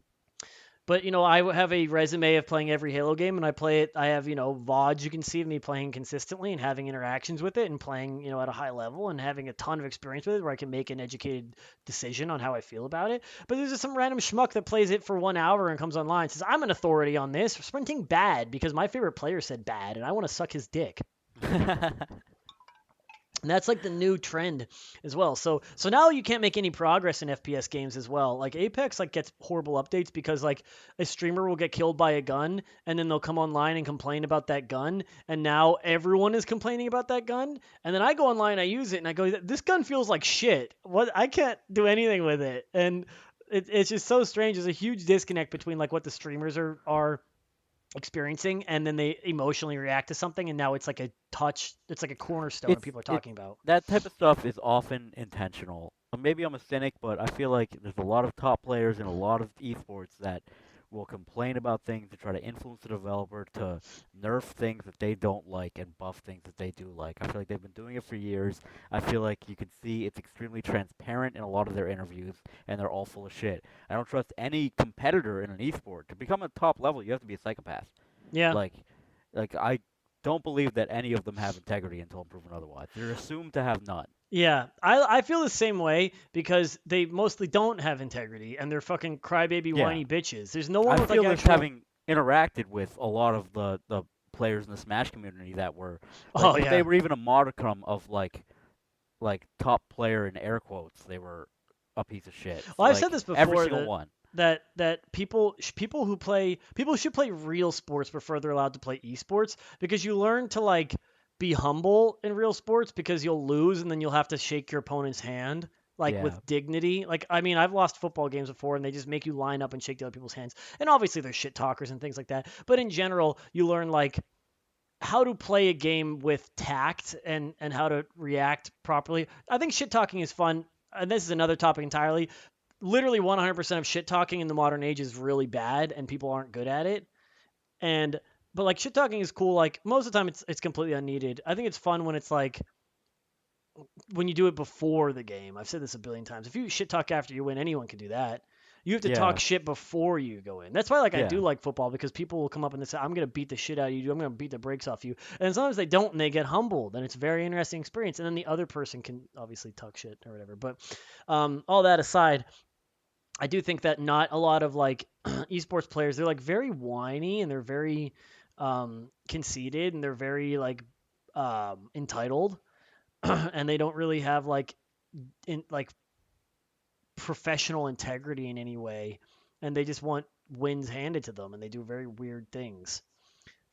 But I have a resume of playing every Halo game, and I play it. I have VODs you can see of me playing consistently and having interactions with it, and playing at a high level, and having a ton of experience with it, where I can make an educated decision on how I feel about it. But there's just some random schmuck that plays it for 1 hour and comes online and says I'm an authority on this. Sprinting bad because my favorite player said bad, and I want to suck his dick. And that's like the new trend as well. So now you can't make any progress in FPS games as well. Like Apex like gets horrible updates because like a streamer will get killed by a gun and then they'll come online and complain about that gun, and now everyone is complaining about that gun. And then I go online, I use it, and I go, this gun feels like shit. What, I can't do anything with it. And it's just so strange. There's a huge disconnect between like what the streamers are experiencing and then they emotionally react to something, and now it's like it's like a cornerstone that it's people are it talking about. that type of stuff is often intentional. Maybe I'm a cynic, but I feel like there's a lot of top players in a lot of esports that will complain about things to try to influence the developer to nerf things that they don't like and buff things that they do like. I feel like they've been doing it for years. I feel like you can see it's extremely transparent in a lot of their interviews, and they're all full of shit. I don't trust any competitor in an esport. To become a top level, you have to be a psychopath. Yeah. Like, I don't believe that any of them have integrity until proven otherwise. They're assumed to have none. Yeah, I feel the same way because they mostly don't have integrity and they're fucking crybaby Yeah, whiny bitches. There's no one I with like feel this actual. having interacted with a lot of the players in the Smash community that were like, Oh if they yeah. were even a modicum of like top player in air quotes, they were a piece of shit. Well, I've said Like this every before single that one. people should play real sports before they're allowed to play esports because you learn to like be humble in real sports because you'll lose and then you'll have to shake your opponent's hand like Yeah. with dignity. Like I mean, I've lost football games before and they just make you line up and shake the other people's hands. And obviously there's shit talkers and things like that. But in general, you learn like how to play a game with tact and how to react properly. I think shit talking is fun. And this is another topic entirely. Literally 100% of shit talking in the modern age is really bad and people aren't good at it. And but like shit talking is cool. Like most of the time it's completely unneeded. I think it's fun when it's like when you do it before the game. I've said this a billion times. If you shit talk after you win, anyone can do that. You have to talk Yeah. shit before you go in. That's why like I do Yeah. like football because people will come up and they say, I'm gonna beat the shit out of you, I'm gonna beat the brakes off you. And sometimes they don't and they get humbled and it's a very interesting experience. And then the other person can obviously talk shit or whatever. But all that aside, I do think that not a lot of like esports players, they're like very whiny and they're very conceited and they're very like entitled and they don't really have like professional integrity in any way, and they just want wins handed to them, and they do very weird things.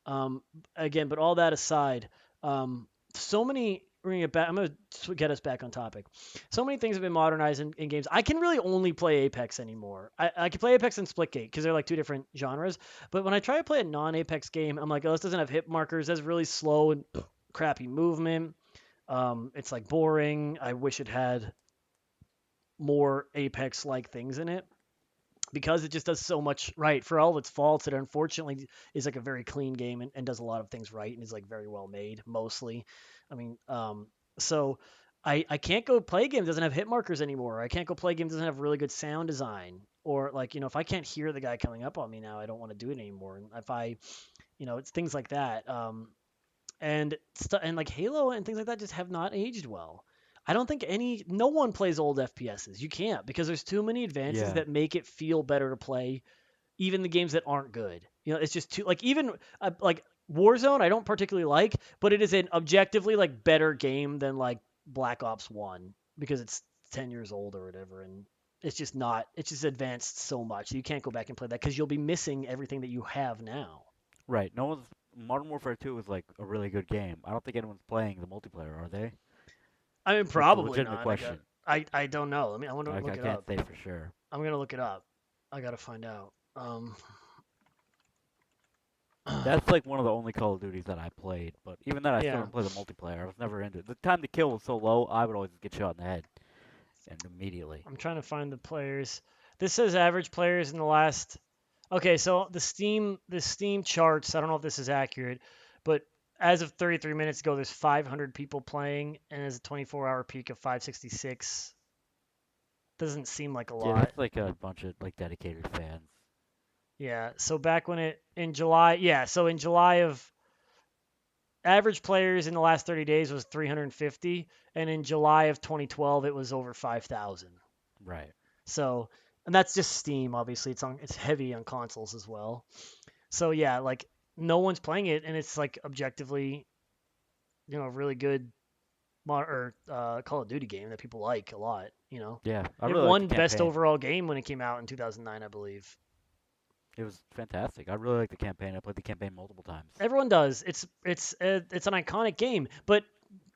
Um, Again, but all that aside, so many. We're gonna get back. I'm gonna get us back on topic. So many things have been modernized in games. I can really only play Apex anymore. I can play Apex and Splitgate because they're like two different genres. But when I try to play a non-Apex game, I'm like, oh, this doesn't have hit markers. That's really slow and crappy movement. It's like boring. I wish it had more Apex like things in it because it just does so much right. For all of its faults, it unfortunately is like a very clean game and does a lot of things right and is like very well made mostly. I mean, so I can't go play a game that doesn't have hit markers anymore. I can't go play a game that doesn't have really good sound design. Or like, if I can't hear the guy coming up on me now, I don't want to do it anymore. And if I, it's things like that. And like Halo and things like that just have not aged well. I don't think no one plays old FPSs. You can't because there's too many advances Yeah. that make it feel better to play even the games that aren't good. It's just too like even like Warzone I don't particularly like, but it is an objectively like better game than like Black Ops 1 because it's 10 years old or whatever and it's just advanced so much. You can't go back and play that cuz you'll be missing everything that you have now. Right. No one's Modern Warfare 2 is like a really good game. I don't think anyone's playing the multiplayer, are they? I mean, That's a probably legitimate not. question. I don't know. I want to look I it can't up. say for sure. I'm gonna look it up. I gotta find out. That's like one of the only Call of Duties that I played, but even then I still Yeah, didn't play the multiplayer. I was never into it. The time to kill was so low, I would always get shot in the head and immediately. I'm trying to find the players. This says average players in the last. Okay, so the Steam charts. I don't know if this is accurate, but as of 33 minutes ago, there's 500 people playing, and there's a 24-hour peak of 566. Doesn't seem like a Yeah, lot. that's like a bunch of like dedicated fans. Yeah. So back when it in July, yeah. So in July of average players in the last 30 days was 350, and in July of 2012 it was over 5,000. Right. So, and that's just Steam. Obviously, it's heavy on consoles as well. So yeah, like no one's playing it, and it's like objectively, a really good Call of Duty game that people like a lot. Yeah, I It really like the won best campaign. overall game when it came out in 2009, I believe. It was fantastic. I really like the campaign. I played the campaign multiple times. Everyone does. It's an iconic game, but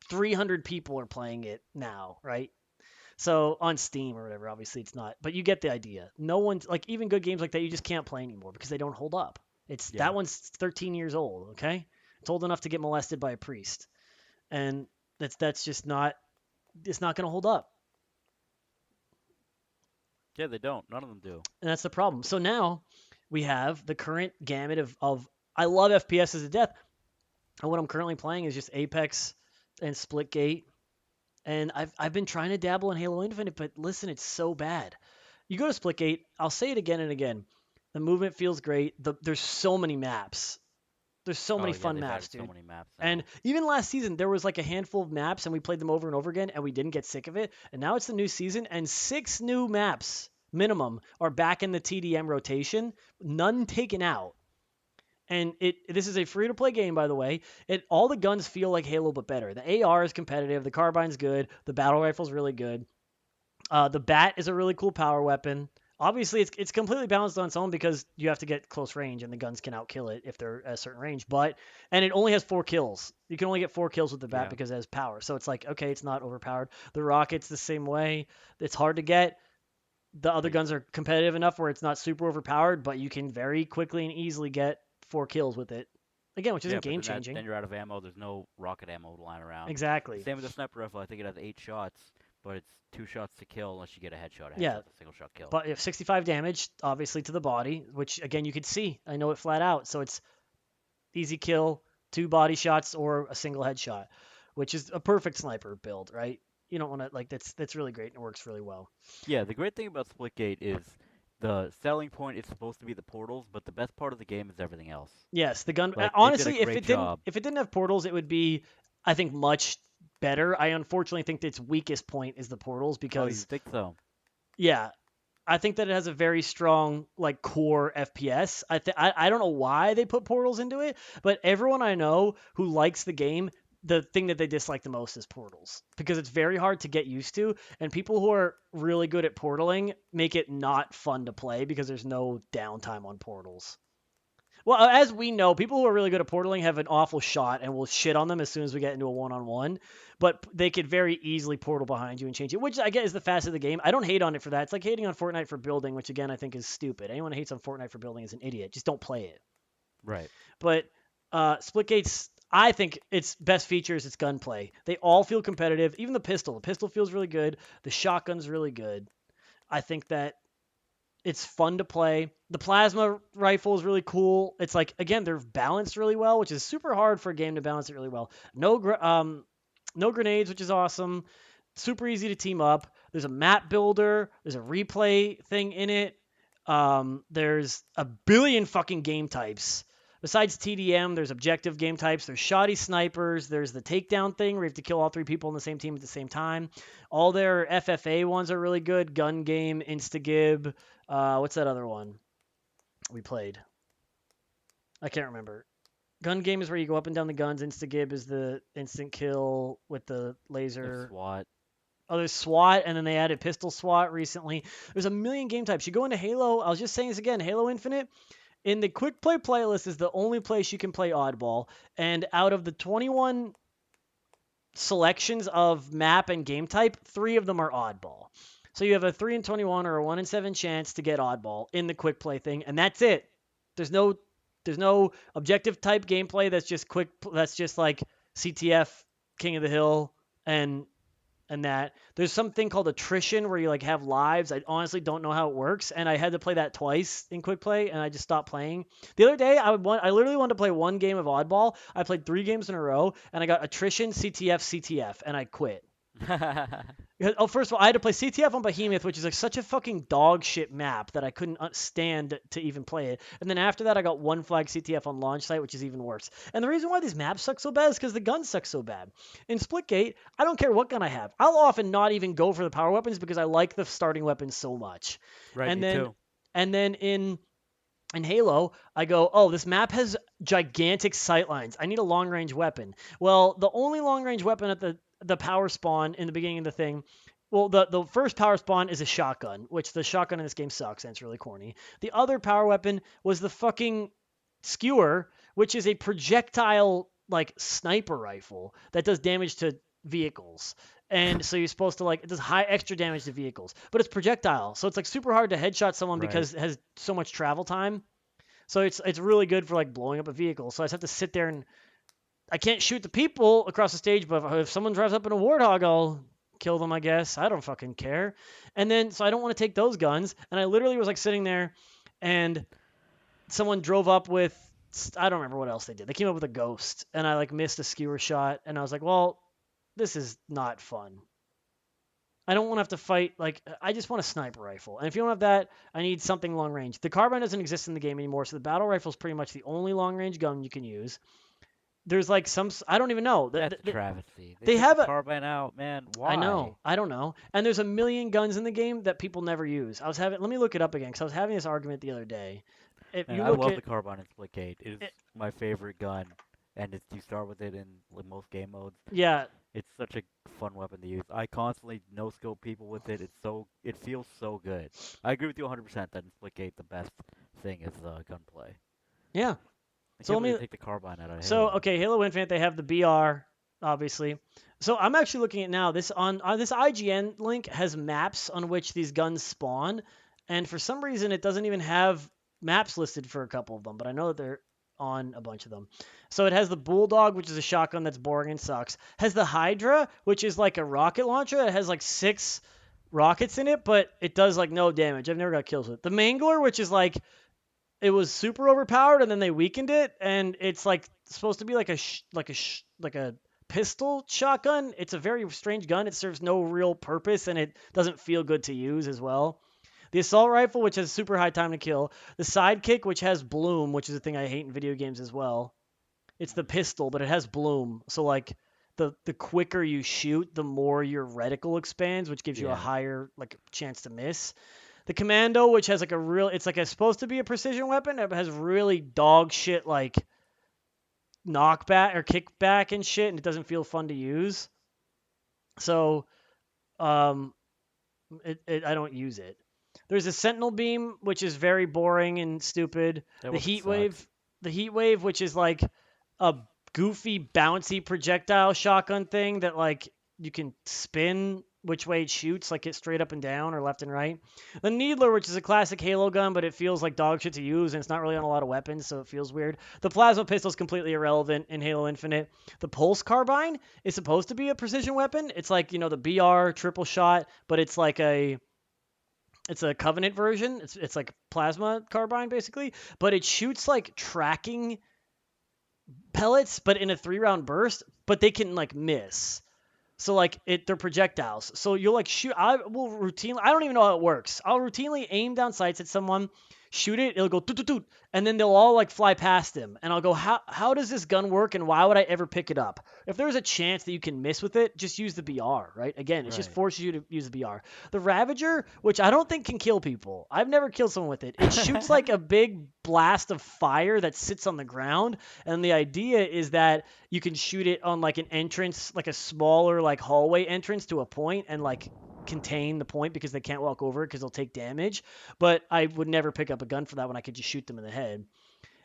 300 people are playing it now, right? So on Steam or whatever, obviously it's not, but you get the idea. No one's like even good games like that you just can't play anymore because they don't hold up. It's Yeah. that one's 13 years old, okay? It's old enough to get molested by a priest. And that's just not it's not going to hold up. Yeah, they don't. None of them do. And that's the problem. So now we have the current gamut of I love FPS to death. And what I'm currently playing is just Apex and Splitgate. And I've been trying to dabble in Halo Infinite, but listen, it's so bad. You go to Splitgate, I'll say it again and again. The movement feels great. There's so many maps. There's so Oh many yeah, fun they've maps, added so dude. many maps And now. even last season, there was like a handful of maps, and we played them over and over again, and we didn't get sick of it. And now it's the new season, and 6 new maps minimum are back in the TDM rotation, none taken out. And this is a free to play game, by the way. All the guns feel like Halo but better. The AR is competitive, the Carbine's good, the battle rifle's really good. The bat is a really cool power weapon. Obviously, it's completely balanced on its own because you have to get close range, and the guns can outkill it if they're at a certain range. And it only has 4 kills. You can only get 4 kills with the bat Yeah. because it has power. So it's like, okay, it's not overpowered. The rocket's the same way. It's hard to get. The other But guns are competitive enough where it's not super overpowered, but you can very quickly and easily get 4 kills with it. Again, which yeah, isn't but game then changing. you're out of ammo. There's no rocket ammo lying around. Exactly. Same with the sniper rifle. I think it has 8 shots, but it's 2 shots to kill unless you get a headshot. A Yeah, headshot's a single shot kill. but if 65 damage, obviously to the body, which again you could see. I know it flat out, so it's easy kill, 2 body shots or a single headshot, which is a perfect sniper build, right? You don't want to like that's really great and it works really well. Yeah, the great thing about Splitgate is the selling point is supposed to be the portals, but the best part of the game is everything else. Yes, the gun. Like they did a Honestly, great job. if it didn't have portals, it would be, I think, much better. I unfortunately think its weakest point is the portals Oh, you because think so? yeah, I think that it has a very strong like core FPS. I don't know why they put portals into it, but everyone I know who likes the game, the thing that they dislike the most is portals because it's very hard to get used to, and people who are really good at portaling make it not fun to play because there's no downtime on portals. Well, as we know, people who are really good at portaling have an awful shot and will shit on them as soon as we get into a one-on-one. But they could very easily portal behind you and change it, which I get is the fast of the game. I don't hate on it for that. It's like hating on Fortnite for building, which again I think is stupid. Anyone who hates on Fortnite for building is an idiot. Just don't play it. Right. But Splitgate's, I think its best feature is its gunplay. They all feel competitive. Even the pistol. The pistol feels really good. The shotgun's really good. I think that it's fun to play. The plasma rifle is really cool. It's like again they're balanced really well, which is super hard for a game to balance it really well. No grenades, which is awesome. Super easy to team up. There's a map builder. There's a replay thing in it. There's a billion fucking game types. Besides TDM, there's objective game types. There's shoddy snipers. There's the takedown thing where you have to kill all 3 people on the same team at the same time. All their FFA ones are really good. Gun game, Instagib. What's that other one we played? I can't remember. Gun game is where you go up and down the guns. Instagib is the instant kill with the There's laser. SWAT. Oh, there's SWAT, and then they added pistol SWAT recently. There's a million game types. You go into Halo. I was just saying this again. Halo Infinite. In the quick play playlist is the only place you can play oddball. And out of the 21 selections of map and game type, 3 of them are oddball. So you have a 3 in 21 or a 1 in 7 chance to get oddball in the quick play thing, and that's it. There's no objective type gameplay that's just quick. That's just like CTF, King of the Hill, and that. There's something called attrition where you like have lives. I honestly don't know how it works, and I had to play that twice in quick play, and I just stopped playing. The other day, I literally wanted to play one game of oddball. I played 3 games in a row, and I got attrition, CTF, and I quit. Oh, first of all, I had to play CTF on Behemoth, which is like such a fucking dog shit map that I couldn't stand to even play it. And then after that, I got one flag CTF on launch site, which is even worse. And the reason why these maps suck so bad is because the guns suck so bad. In Splitgate, I don't care what gun I have. I'll often not even go for the power weapons because I like the starting weapons so much. Right, And me then too. and then in Halo, I go, oh, this map has gigantic sightlines. I need a long range weapon. Well, the only long range weapon at the power spawn in the beginning of the thing, well, the first power spawn is a shotgun, which the shotgun in this game sucks and it's really corny. The other power weapon was the fucking skewer, which is a projectile like sniper rifle that does damage to vehicles. And so you're supposed to like it does high extra damage to vehicles, but it's projectile, so it's like super hard to headshot someone Right. because it has so much travel time. So it's really good for like blowing up a vehicle. So I just have to sit there and I can't shoot the people across the stage, but if someone drives up in a warthog, I'll kill them, I guess. I don't fucking care. And then so I don't want to take those guns, and I literally was like sitting there, and someone drove up with I don't remember what else they did. They came up with a ghost, and I like missed a skewer shot, and I was like, well, this is not fun. I don't want to have to fight. Like, I just want a sniper rifle. And if you don't have that, I need something long range. The carbine doesn't exist in the game anymore, so the battle rifle is pretty much the only long range gun you can use. There's like some, I don't even know. That's a travesty. They They took the have a, carbine out, man. I Why? know, I don't know. And there's a million guns in the game that people never use. Let me look it up again because I was having this argument the other day. If Man, you I look love at, the carbine in Splitgate. It is it, my favorite gun, and you start with it in like, most game modes. yeah, It's such a fun weapon to use. I constantly no scope people with it. It feels so good. I agree with you 100% that in Splitgate the best thing is gunplay. Yeah. I So can't let believe me they take the carbine out of So Halo. okay, Halo Infinite, they have the BR, obviously. So I'm actually looking at now this on this IGN link has maps on which these guns spawn, and for some reason it doesn't even have maps listed for a couple of them, but I know that they're on a bunch of them. So it has the Bulldog, which is a shotgun that's boring and sucks. Has the Hydra, which is like a rocket launcher. It has like 6 rockets in it, but it does like no damage. I've never got kills with it. The Mangler, which is like it was super overpowered and then they weakened it and it's like supposed to be like a pistol shotgun. It's a very strange gun. It serves no real purpose and it doesn't feel good to use as well. The assault rifle, which has super high time to kill. The sidekick, which has bloom, which is a thing I hate in video games as well. It's the Hmm. pistol, but it has bloom. So like the quicker you shoot, the more your reticle expands, which gives you a Yeah, higher like chance to miss. The Commando, which has like a real, it's like it's supposed to be a precision weapon. It has really dog shit like knockback or kickback and shit, and it doesn't feel fun to use. So, um, I don't use it. There's a Sentinel Beam, which is very boring and stupid. that The weapon Heat sucks. Wave, the Heat Wave, which is like a goofy bouncy projectile shotgun thing that like you can spin which way it shoots, like it straight up and down or left and right. The Needler, which is a classic Halo gun, but it feels like dog shit to use, and it's not really on a lot of weapons, so it feels weird. The plasma pistol is completely irrelevant in Halo Infinite. The Pulse Carbine is supposed to be a precision weapon. It's like the BR triple shot, but it's a Covenant version. It's like plasma carbine basically, but it shoots like tracking pellets, but in a 3 round burst. But they can like miss. So like they're projectiles. So you'll like shoot. I will routinely. I don't even know how it works. I'll routinely aim down sights at someone, shoot it. It'll go toot toot toot, and then they'll all like fly past him. And I'll go, how does this gun work? And why would I ever pick it up? If there's a chance that you can miss with it, just use the BR. Right? Again, it just Right. forces you to use the BR. The Ravager, which I don't think can kill people. I've never killed someone with it. It shoots like a big blast of fire that sits on the ground, and the idea is that you can shoot it on like an entrance, like a smaller like hallway entrance to a point and like contain the point because they can't walk over it because they'll take damage. But I would never pick up a gun for that when I could just shoot them in the head.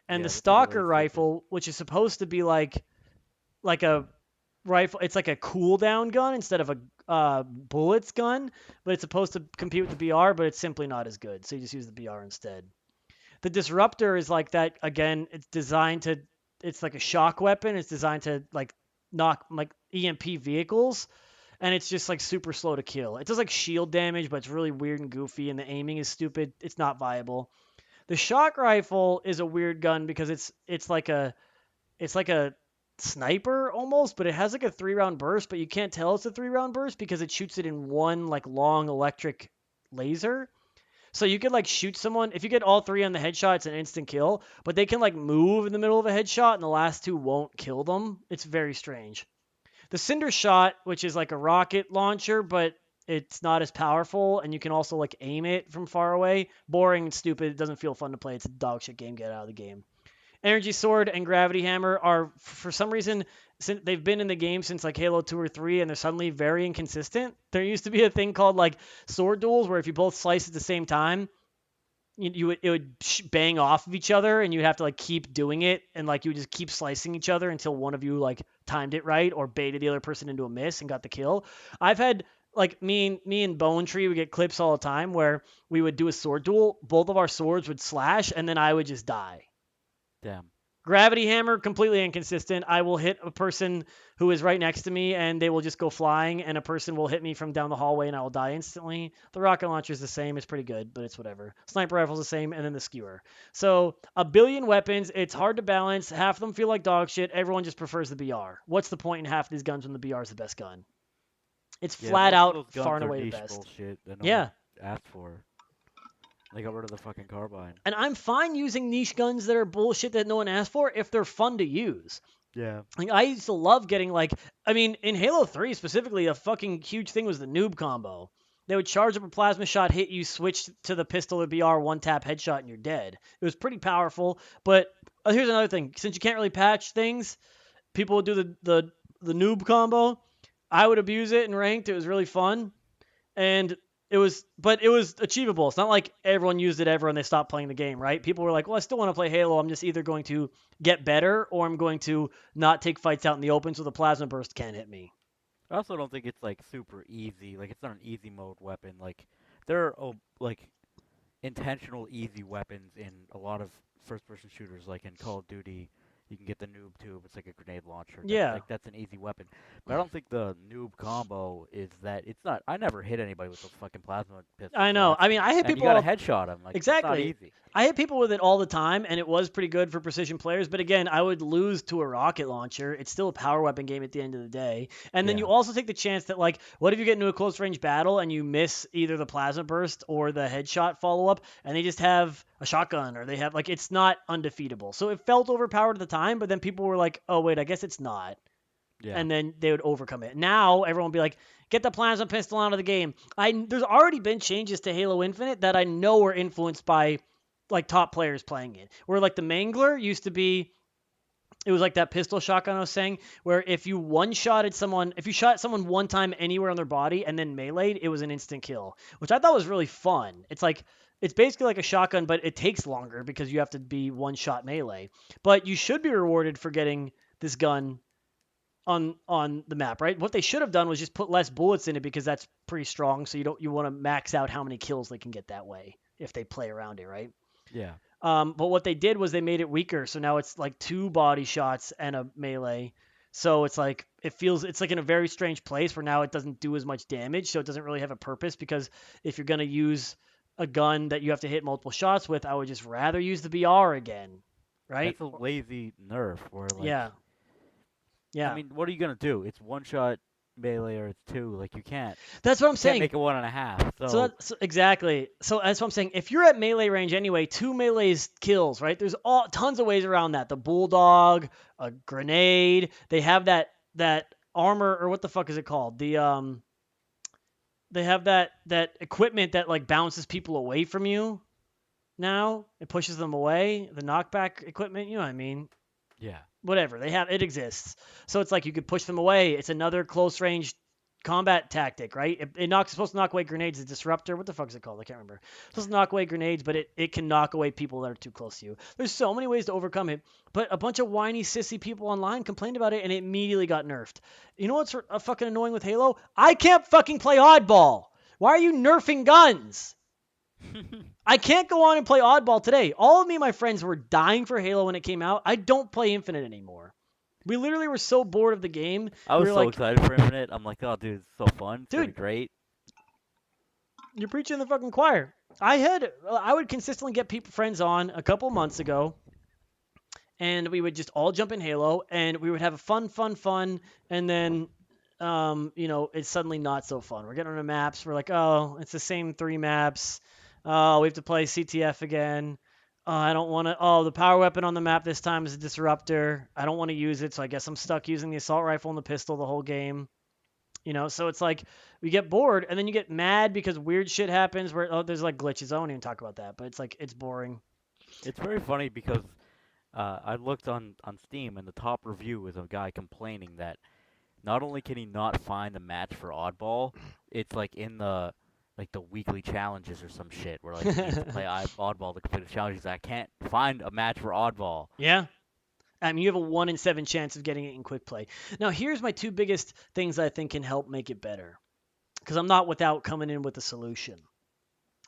And the Yeah, that's like really Stalker stupid. Rifle, which is supposed to be like a rifle, it's like a cooldown gun instead of a bullets gun, but it's supposed to compete with the BR, but it's simply not as good. So you just use the BR instead. The Disruptor is like that again. It's designed to. It's like a shock weapon. It's designed to like knock like EMP vehicles, and it's just like super slow to kill. It does like shield damage, but it's really weird and goofy, and the aiming is stupid. It's not viable. The shock rifle is a weird gun because it's like a sniper almost, but it has like a 3 round burst, but you can't tell it's a 3 round burst because it shoots it in one like long electric laser. So you could like shoot someone if you get all 3 on the headshot, it's an instant kill. But they can like move in the middle of a headshot, and the last 2 won't kill them. It's very strange. The Cinder Shot, which is like a rocket launcher, but it's not as powerful, and you can also like aim it from far away. Boring and stupid. It doesn't feel fun to play. It's a dog shit game. Get out of the game. Energy Sword and Gravity Hammer are for some reason since they've been in the game since like Halo 2 or 3 and they're suddenly very inconsistent. There used to be a thing called like sword duels where if you both slice at the same time, it would bang off of each other and you'd have to like keep doing it and like you would just keep slicing each other until one of you like timed it right or baited the other person into a miss and got the kill. I've had like me and Bone Tree would get clips all the time where we would do a sword duel, both of our swords would slash and then I would just die. Damn. Gravity Hammer, completely inconsistent. I will hit a person who is right next to me and they will just go flying, and a person will hit me from down the hallway and I will die instantly. The rocket launcher is the same. It's pretty good, but it's whatever. Sniper rifle is the same, and then the skewer. So, a billion weapons. It's hard to balance. Half of them feel like dog shit. Everyone just prefers the BR. What's the point in half of these guns when the BR is the best gun? It's Yeah, flat most of out those far guns and are away the niche best. bullshit that no one Yeah. asked for. They got rid of the fucking carbine. And I'm fine using niche guns that are bullshit that no one asked for if they're fun to use. Yeah. Like I used to love getting like I mean in Halo 3 specifically a fucking huge thing was the noob combo. They would charge up a plasma shot, hit you, switch to the pistol or BR, one tap headshot, and you're dead. It was pretty powerful. But here's another thing: since you can't really patch things, people would do the noob combo. I would abuse it in ranked. It was really fun, and but it was achievable. It's not like everyone used it ever and they stopped playing the game, right? People were like, well, I still want to play Halo. I'm just either going to get better or I'm going to not take fights out in the open so the plasma burst can't hit me. I also don't think it's like super easy. Like it's not an easy mode weapon. Like there are like intentional easy weapons in a lot of first-person shooters. Like in Call of Duty, you can get the noob tube. It's like a grenade launcher. Yeah, That's an easy weapon. But I don't think the noob combo is that. It's not. I never hit anybody with those fucking plasma pistols I know. once, I mean, I hit and you people got to all headshot them. Like it's not exactly. easy. I hit people with it all the time, and it was pretty good for precision players. But again, I would lose to a rocket launcher. It's still a power weapon game at the end of the day. And then you Yeah. also take the chance that, like, what if you get into a close range battle and you miss either the plasma burst or the headshot follow up, and they just have a shotgun or they have, like, it's not undefeatable. So it felt overpowered at the time, but then people were like, oh, wait, I guess it's not. Yeah. And then they would overcome it. Now everyone would be like, get the plasma pistol out of the game. There's already been changes to Halo Infinite that I know are influenced by like top players playing it. Where like the Mangler used to be, it was like that pistol shotgun I was saying, where if you one-shotted someone, if you shot someone one time anywhere on their body and then meleeed, it was an instant kill, which I thought was really fun. It's like it's basically like a shotgun, but it takes longer because you have to be one-shot melee. But you should be rewarded for getting this gun on the map, right? What they should have done was just put less bullets in it because that's pretty strong. So you want to max out how many kills they can get that way if they play around it, right? Yeah. But what they did was they made it weaker. So now it's like 2 body shots and a melee. So it's like it's like in a very strange place where now it doesn't do as much damage. So it doesn't really have a purpose because if you're gonna use a gun that you have to hit multiple shots with, I would just rather use the BR again, right? That's a lazy nerf. Where like, Yeah, I yeah. mean, what are you gonna do? It's one shot melee or it's two. Like you can't. That's what I'm Can't saying. make it 1.5. So So that's exactly. So that's what I'm saying. If you're at melee range anyway, 2 melees kills, right? There's all tons of ways around that. The bulldog, a grenade. They have that armor or what the fuck is it called? They have that equipment that like bounces people away from you. Now it pushes them away. The knockback equipment. You know what I mean? yeah. Whatever they have, it exists. So it's like you could push them away. It's another close range combat tactic, right? It's supposed to knock away grenades. A disruptor. What the fuck is it called? I can't remember. It's supposed to knock away grenades, but it can knock away people that are too close to you. There's so many ways to overcome it, but a bunch of whiny sissy people online complained about it, and it immediately got nerfed. You know what's fucking annoying with Halo? I can't fucking play oddball. Why are you nerfing guns? I can't go on and play Oddball today. All of me and my friends were dying for Halo when it came out. I don't play Infinite anymore. We literally were so bored of the game. I We was were so like, excited for Infinite. I'm like, oh, dude, it's so fun. It's gonna be dude, great. you're preaching the fucking choir. I would consistently get friends on a couple months ago, and we would just all jump in Halo, and we would have a fun, and then, it's suddenly not so fun. We're getting on the maps. We're like, oh, it's the same 3 maps. Oh, we have to play CTF again. Oh, I don't want to. Oh, the power weapon on the map this time is a disruptor. I don't want to use it, so I guess I'm stuck using the assault rifle and the pistol the whole game. So it's like we get bored, and then you get mad because weird shit happens where there's like glitches. I won't even talk about that, but it's like it's boring. It's very funny because I looked on Steam and the top review is a guy complaining that not only can he not find the match for Oddball, it's like in the weekly challenges or some shit where like he needs to play Oddball to complete the challenges. I can't find a match for Oddball. Yeah. I mean, you have a 1 in 7 chance of getting it in quick play. Now, here's my 2 biggest things I think can help make it better, because I'm not without coming in with a solution.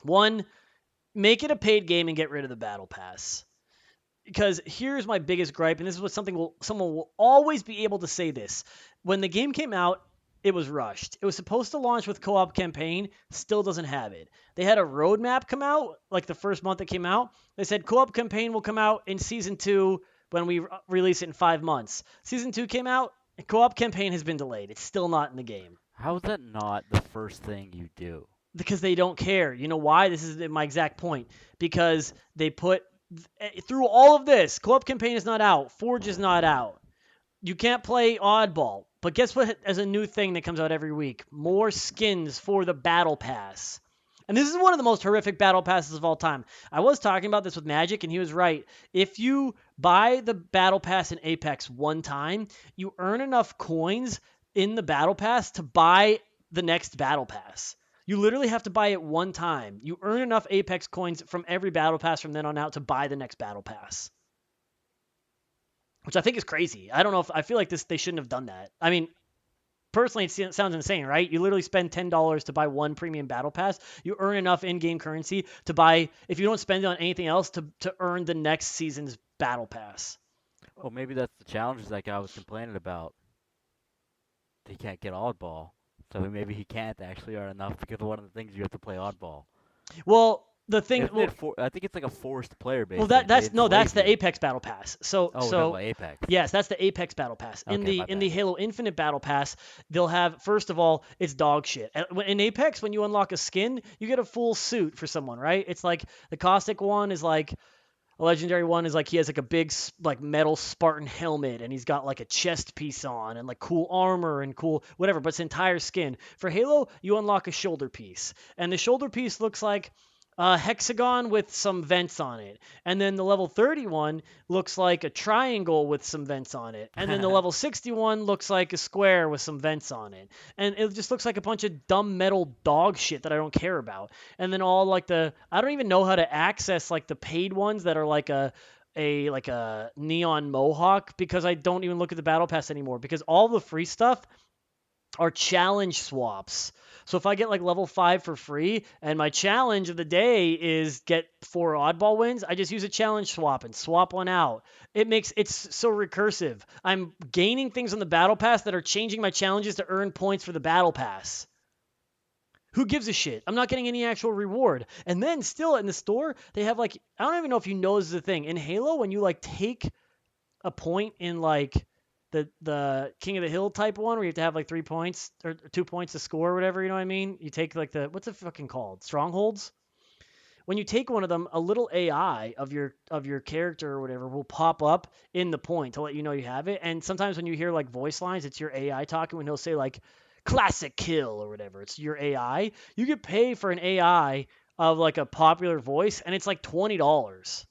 1, make it a paid game and get rid of the battle pass. Because here's my biggest gripe, and this is what someone will always be able to say this. When the game came out, it was rushed. It was supposed to launch with co-op campaign, still doesn't have it. They had a roadmap come out, like the first month it came out. They said co-op campaign will come out in season 2 when we release it in 5 months. Season 2 came out, and co-op campaign has been delayed. It's still not in the game. How is that not the first thing you do? Because they don't care. You know why? This is my exact point. Because they put through all of this, co-op campaign is not out, Forge is not out. You can't play Oddball. But guess what? As a new thing that comes out every week, more skins for the Battle Pass. And this is one of the most horrific Battle Passes of all time. I was talking about this with Magic, and he was right. If you buy the Battle Pass in Apex one time, you earn enough coins in the battle pass to buy the next battle pass. You literally have to buy it one time. You earn enough Apex coins from every battle pass from then on out to buy the next battle pass, which I think is crazy. I don't know if I feel like this they shouldn't have done that. I mean, personally, it sounds insane, right? You literally spend $10 to buy one premium battle pass. You earn enough in-game currency to buy, if you don't spend it on anything else, to earn the next season's battle pass. Well, maybe that's the challenges that guy was complaining about. He can't get oddball, so maybe he can't actually earn enough because one of the things you have to play oddball. Well, the thing, Isn't it I think it's like a forced player well, based thing. They that's enslave the you. Apex battle pass. So Oh, we're talking about Apex. yes, that's the Apex battle pass. Okay, my In the bad. Halo Infinite battle pass, they'll have, first of all, it's dog shit. In Apex, when you unlock a skin, you get a full suit for someone, right? It's like the caustic one is like a legendary one is like he has like a big like metal Spartan helmet and he's got like a chest piece on and like cool armor and cool whatever, but it's entire skin. For Halo, you unlock a shoulder piece, and the shoulder piece looks like a hexagon with some vents on it. And then the level 31 looks like a triangle with some vents on it. And then the level 61 looks like a square with some vents on it. And it just looks like a bunch of dumb metal dog shit that I don't care about. And then all like I don't even know how to access like the paid ones that are like a neon mohawk, because I don't even look at the battle pass anymore, because all the free stuff are challenge swaps. So if I get like level 5 for free and my challenge of the day is get 4 oddball wins, I just use a challenge swap and swap one out. It's so recursive. I'm gaining things on the battle pass that are changing my challenges to earn points for the battle pass. Who gives a shit? I'm not getting any actual reward. And then still in the store, they have like, I don't even know if you know this is a thing. In Halo, when you like take a point in like the King of the Hill type one where you have to have like 3 points or 2 points to score or whatever, you know what I mean? You take like what's it fucking called? Strongholds? When you take one of them, a little AI of your character or whatever will pop up in the point to let you know you have it. And sometimes when you hear like voice lines, it's your AI talking when he'll say like classic kill or whatever. It's your AI. You get paid for an AI of like a popular voice and it's like $20.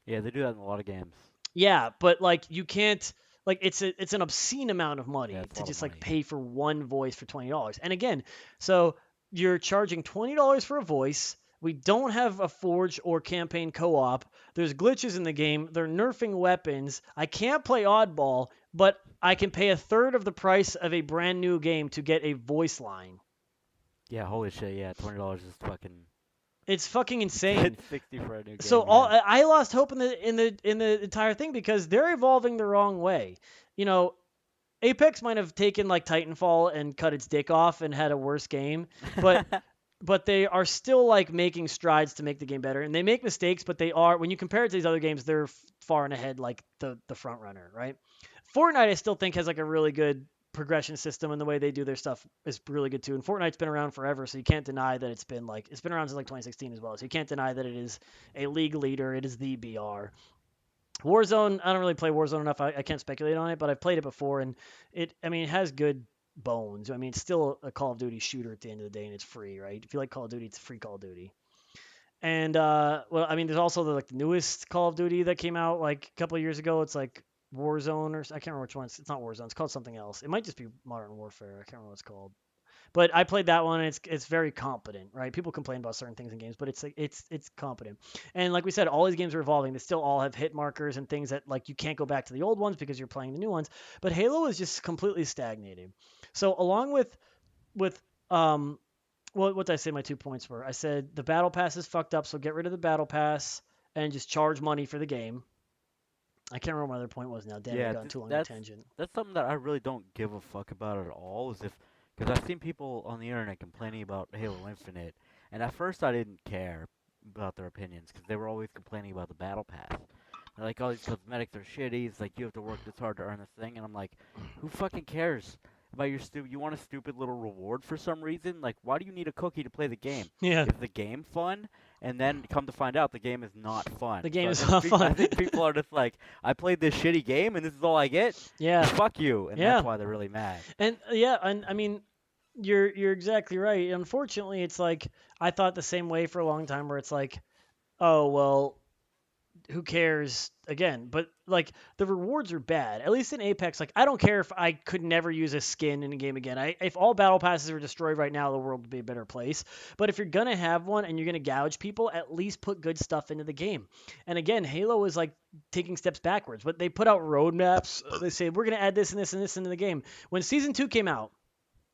Yeah, they do that in a lot of games. Yeah, but like you can't, like it's an obscene amount of Yeah, money it's a to lot of just like money. pay for one voice for $20. And again, so you're charging $20 for a voice. We don't have a forge or campaign co-op. There's glitches in the game. They're nerfing weapons. I can't play oddball, but I can pay a third of the price of a brand new game to get a voice line. Yeah, holy shit. Yeah, $20 is fucking. It's fucking insane. It's 60 for a new So game. Yeah. I lost hope in the entire thing because they're evolving the wrong way. You know, Apex might have taken like Titanfall and cut its dick off and had a worse game, but they are still like making strides to make the game better. And they make mistakes, but they are, when you compare it to these other games, they're far and ahead, like the front runner, right? Fortnite I still think has like a really good progression system, and the way they do their stuff is really good too. And Fortnite's been around forever, so you can't deny that it's been around since like 2016 as well. So you can't deny that it is a league leader. It is the BR. Warzone, I don't really play Warzone enough. I can't speculate on it, but I've played it before, and I mean, it has good bones. I mean, it's still a Call of Duty shooter at the end of the day, and it's free, right? If you like Call of Duty, it's free Call of Duty. And well, I mean, there's also the newest Call of Duty that came out like a couple of years ago. It's like Warzone, or I can't remember which one. It's not Warzone. It's called something else. It might just be Modern Warfare. I can't remember what it's called. But I played that one, and it's very competent, right? People complain about certain things in games, but it's like it's competent. And like we said, all these games are evolving. They still all have hit markers and things that like you can't go back to the old ones because you're playing the new ones. But Halo is just completely stagnated. So along with what did I say my 2 points were? I said the battle pass is fucked up, so get rid of the battle pass and just charge money for the game. I can't remember what my other point was now. Damn, I Yeah, got too long of a tangent. that's something that I really don't give a fuck about at all. Is if because I've seen people on the internet complaining about Halo Infinite, and at first I didn't care about their opinions because they were always complaining about the battle pass. They're like, "Oh, these cosmetics are shitty. It's like you have to work this hard to earn this thing," and I'm like, "Who fucking cares about your stupid? You want a stupid little reward for some reason? Like, why do you need a cookie to play the game? Yeah, Is the game fun?" And then come to find out, the game is not the fun. game So is not I fun. think people are just like, "I played this shitty game, and this is all I get." Yeah, Fuck you, and that's yeah, why they're really mad. and yeah, and I mean, you're exactly right. Unfortunately, it's like I thought the same way for a long time, where it's like, oh well, who cares again? But like the rewards are bad. At least in Apex, like I don't care if I could never use a skin in a game again. If all battle passes were destroyed right now, the world would be a better place. But if you're gonna have one and you're gonna gouge people, at least put good stuff into the game. And again, Halo is like taking steps backwards. But they put out roadmaps. They say we're gonna add this and this and this into the game. When season 2 came out,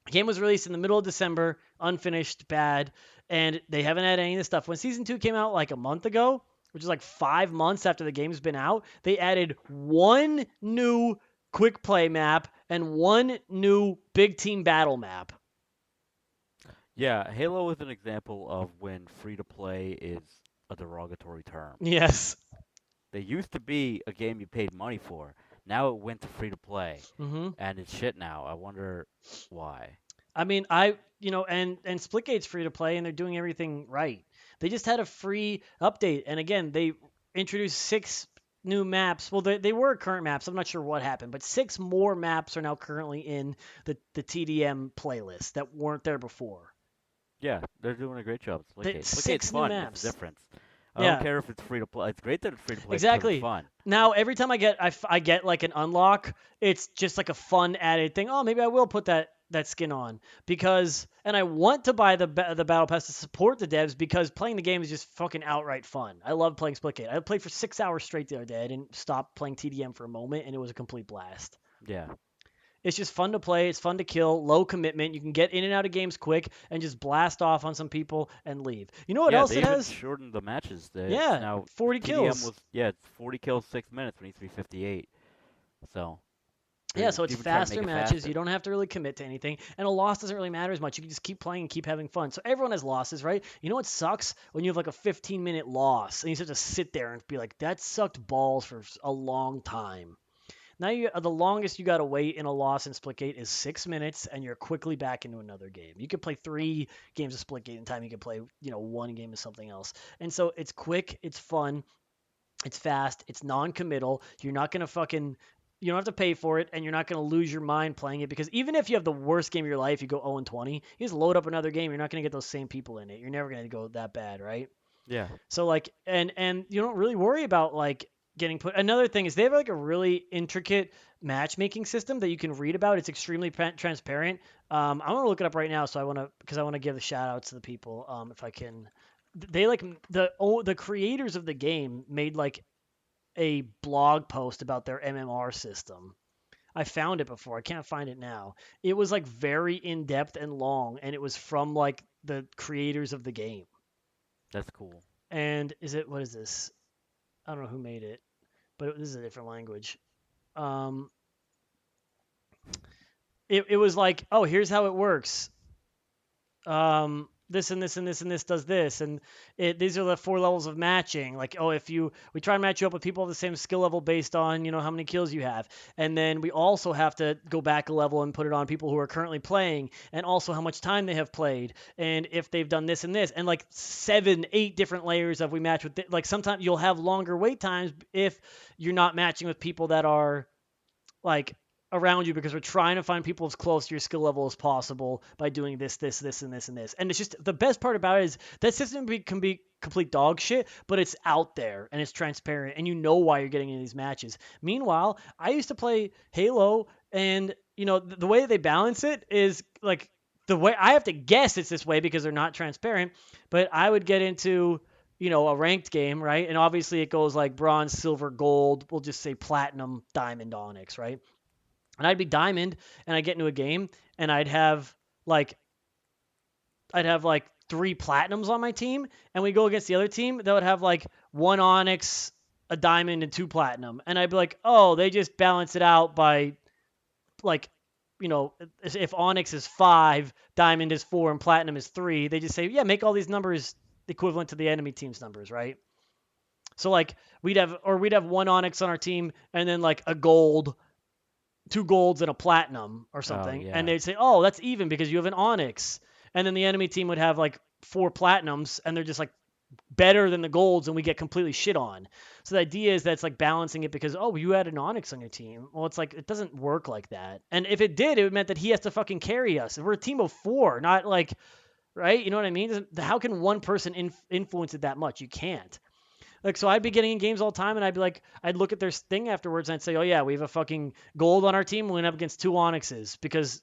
the game was released in the middle of December, unfinished, bad, and they haven't had any of this stuff. When season 2 came out like a month ago, which is like 5 months after the game's been out, they added one new quick play map and one new big team battle map. Yeah, Halo is an example of when free to play is a derogatory term. Yes. They used to be a game you paid money for. Now it went to free to play, Mm-hmm. and it's shit now. I wonder why. I mean, and Splitgate's free to play, and they're doing everything right. They just had a free update, and again, they introduced 6 new maps. Well, they were current maps. I'm not sure what happened, but 6 more maps are now currently in the TDM playlist that weren't there before. Yeah, they're doing a great job. Splitgate. Splitgate's Six new fun. It's maps. the difference. I don't Yeah, care if it's free to play. It's great that it's free to play because it's exactly. fun. Now every time I get like an unlock, it's just like a fun added thing. Oh, maybe I will put that skin on because, and I want to buy the battle pass to support the devs because playing the game is just fucking outright fun. I love playing Splitgate. I played for 6 hours straight the other day. I didn't stop playing TDM for a moment, and it was a complete blast. Yeah. It's just fun to play. It's fun to kill. Low commitment. You can get in and out of games quick and just blast off on some people and leave. You know what Yeah, else they it even has? shortened the matches. It's Yeah, now 40 TDM kills. was it's 40 kills 6 minutes when it used to be 58. So Yeah, they're so it's even trying to make faster it matches. faster. You don't have to really commit to anything, and a loss doesn't really matter as much. You can just keep playing and keep having fun. So everyone has losses, right? You know what sucks when you have like a 15-minute loss and you just have to sit there and be like, that sucked balls for a long time. Now the longest you got to wait in a loss in Splitgate is 6 minutes, and you're quickly back into another game. You could play 3 games of Splitgate in time. You could play 1 game of something else, and so it's quick, it's fun, it's fast, it's non-committal. You're not gonna fucking you don't have to pay for it, and you're not going to lose your mind playing it because even if you have the worst game of your life, you go 0-20, you just load up another game. You're not going to get those same people in it. You're never going to go that bad, right? Yeah. So like, and you don't really worry about like getting put. Another thing is they have like a really intricate matchmaking system that you can read about. It's extremely transparent. I'm gonna look it up right now, so I want to give the shout outs to the people. If I can, they like the creators of the game made like a blog post about their MMR system. I found it before. I can't find it now. It was like very in depth and long, and it was from like the creators of the game. That's cool. And what is this? I don't know who made it, but this is a different language. Um, it was like, oh, here's how it works. This and this and this and this does this, and these are the 4 levels of matching. Like, oh, we try and match you up with people of the same skill level based on how many kills you have, and then we also have to go back a level and put it on people who are currently playing, and also how much time they have played, and if they've done this and this, and like 7, 8 different layers of we match with. Like sometimes you'll have longer wait times if you're not matching with people that are like around you because we're trying to find people as close to your skill level as possible by doing this, this, this, and this, and this. And it's just the best part about it is that system can be complete dog shit, but it's out there and it's transparent and you know why you're getting in these matches. Meanwhile, I used to play Halo and the way that they balance it is like the way I have to guess it's this way because they're not transparent, but I would get into a ranked game, right? And obviously it goes like bronze, silver, gold. We'll just say platinum, diamond, onyx, right? And I'd be diamond and I'd get into a game and like I'd have like 3 platinums on my team, and we go against the other team that would have like 1 onyx, a diamond, and 2 platinum. And I'd be like, oh, they just balance it out by like, if onyx is 5, diamond is 4, and platinum is 3, they just say, yeah, make all these numbers equivalent to the enemy team's numbers, right? So like we'd have 1 onyx on our team and then like a gold, 2 golds, and a platinum or Oh something, and yeah. they'd say, oh, that's even because you have an onyx, and then the enemy team would have like 4 platinums and they're just like better than the golds and we get completely shit on. So the idea is that it's like balancing it because, oh, you had an onyx on your team. Well, it's like it doesn't work like that. And if it did, it meant that he has to fucking carry us. We're a team of 4, not like, right? You know what I mean? How can one person influence it that much? You can't. Like, so I'd be getting in games all the time, and I'd be like, I'd look at their thing afterwards, and I'd say, oh yeah, we have a fucking gold on our team. We went up against two onyxes because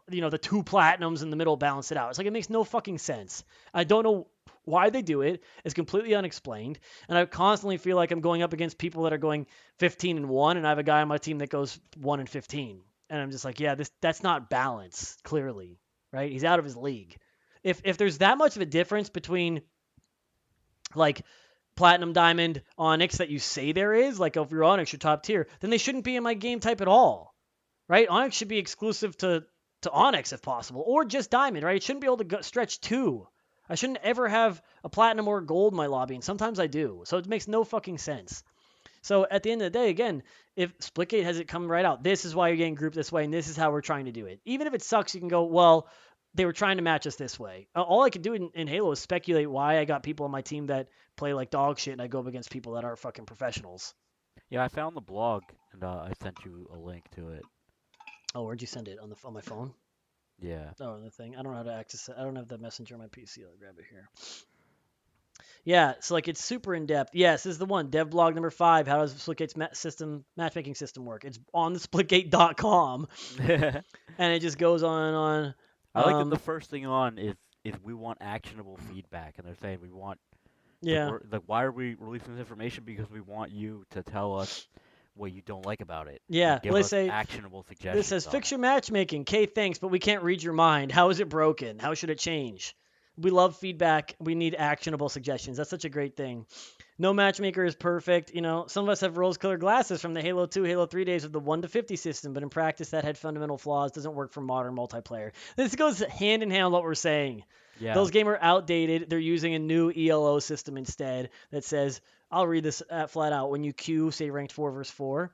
the two platinums in the middle balance it out. It's like it makes no fucking sense. I don't know why they do it. It's completely unexplained, and I constantly feel like I'm going up against people that are going 15-1, and I have a guy on my team that goes 1-15, and I'm just like, yeah, that's not balance. Clearly, right? He's out of his league. If there's that much of a difference between like platinum, diamond, onyx that you say there is, like if you're onyx, you're top tier, then they shouldn't be in my game type at all, right? Onyx should be exclusive to onyx if possible, or just diamond, right? It shouldn't be able to stretch two. I shouldn't ever have a platinum or a gold in my lobby, and sometimes I do. So it makes no fucking sense. So at the end of the day, again, if Splitgate has it come right out, this is why you're getting grouped this way, and this is how we're trying to do it. Even if it sucks, you can go, well, they were trying to match us this way. All I can do in Halo is speculate why I got people on my team that play like dog shit, and I go up against people that are fucking professionals. Yeah, I found the blog and I sent you a link to it. Oh, where'd you send it? On my phone? Yeah. Oh, the thing. I don't know how to access it. I don't have the messenger on my PC. I'll grab it here. Yeah, so like it's super in depth. Yes, this is the one. Dev blog number 5. How does Splitgate's matchmaking system work? It's on the splitgate.com, and it just goes on and on. I like that the first thing on is we want actionable feedback, and they're saying we want Yeah, like why are we releasing this information? Because we want you to tell us what you don't like about it yeah. and give Well, they us say actionable this suggestions says on fix it. your matchmaking. K, thanks, but we can't read your mind. How is it broken? How should it change? We love feedback. We need actionable suggestions. That's such a great thing. No matchmaker is perfect. Some of us have rose-colored glasses from the Halo 2, Halo 3 days of the 1-50 system, but in practice that had fundamental flaws. Doesn't work for modern multiplayer. This goes hand in hand with what we're saying. Yeah. Those games are outdated. They're using a new ELO system instead that says, I'll read this flat out. When you queue, say ranked 4 versus 4,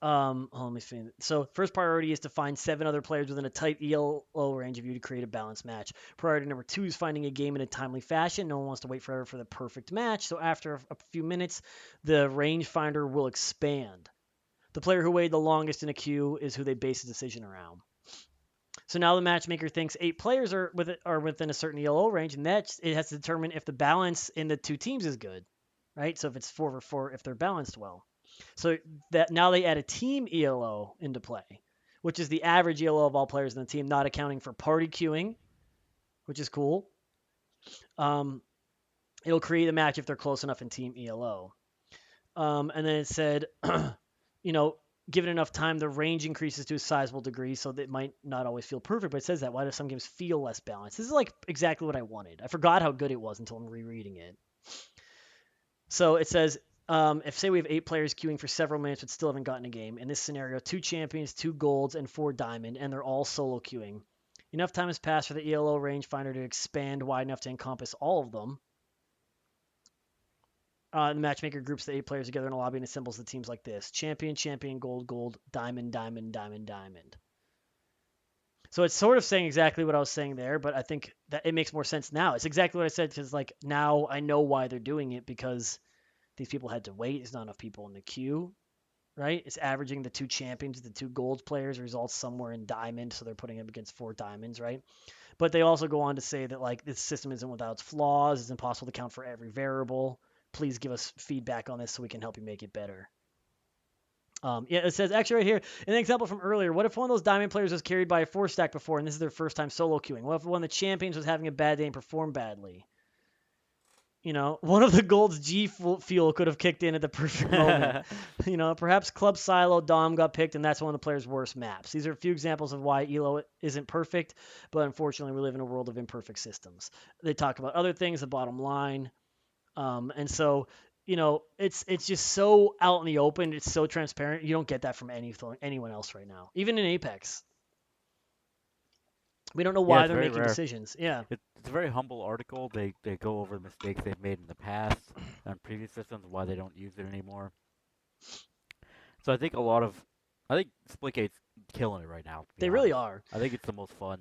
let me see. So first priority is to find 7 other players within a tight ELO range of you to create a balanced match. Priority number 2 is finding a game in a timely fashion. No one wants to wait forever for the perfect match. So after a few minutes, the rangefinder will expand. The player who waited the longest in a queue is who they base a decision around. So now the matchmaker thinks 8 players are within a certain ELO range, and it has to determine if the balance in the two teams is good, right? So if it's 4-4, if they're balanced well. So that now they add a team ELO into play, which is the average ELO of all players in the team, not accounting for party queuing, which is cool. It'll create a match if they're close enough in team ELO. And then it said, given enough time, the range increases to a sizable degree, so that it might not always feel perfect, but it says that. Why do some games feel less balanced? This is like exactly what I wanted. I forgot how good it was until I'm rereading it. So it says, if say we have 8 players queuing for several minutes but still haven't gotten a game, in this scenario, 2 champions, 2 golds, and 4 diamond, and they're all solo queuing. Enough time has passed for the ELO rangefinder to expand wide enough to encompass all of them. The matchmaker groups the 8 players together in a lobby and assembles the teams like this: champion, champion, gold, gold, diamond, diamond, diamond, diamond. So it's sort of saying exactly what I was saying there, but I think that it makes more sense now. It's exactly what I said, because like now I know why they're doing it, because these people had to wait. There's not enough people in the queue, right? It's averaging the 2 champions, the 2 gold players results somewhere in diamond, so they're putting them against 4 diamonds, right? But they also go on to say that like this system isn't without its flaws. It's impossible to count for every variable. Please give us feedback on this so we can help you make it better. Yeah, it says actually right here, an example from earlier. What if one of those diamond players was carried by a 4-stack before, and this is their first time solo queuing? What if one of the champions was having a bad day and performed badly? One of the gold's G fuel could have kicked in at the perfect moment. Perhaps Club Silo Dom got picked, and that's one of the player's worst maps. These are a few examples of why ELO isn't perfect, but unfortunately, we live in a world of imperfect systems. They talk about other things, the bottom line, and so it's just so out in the open. It's so transparent. You don't get that from anyone else right now, even in Apex. We don't know Yeah, why it's they're very making rare. decisions. Yeah, It's a very humble article. They go over the mistakes they've made in the past on previous systems, why they don't use it anymore. So I think Splitgate's killing it right now. To be they really honest, are. I think it's the most fun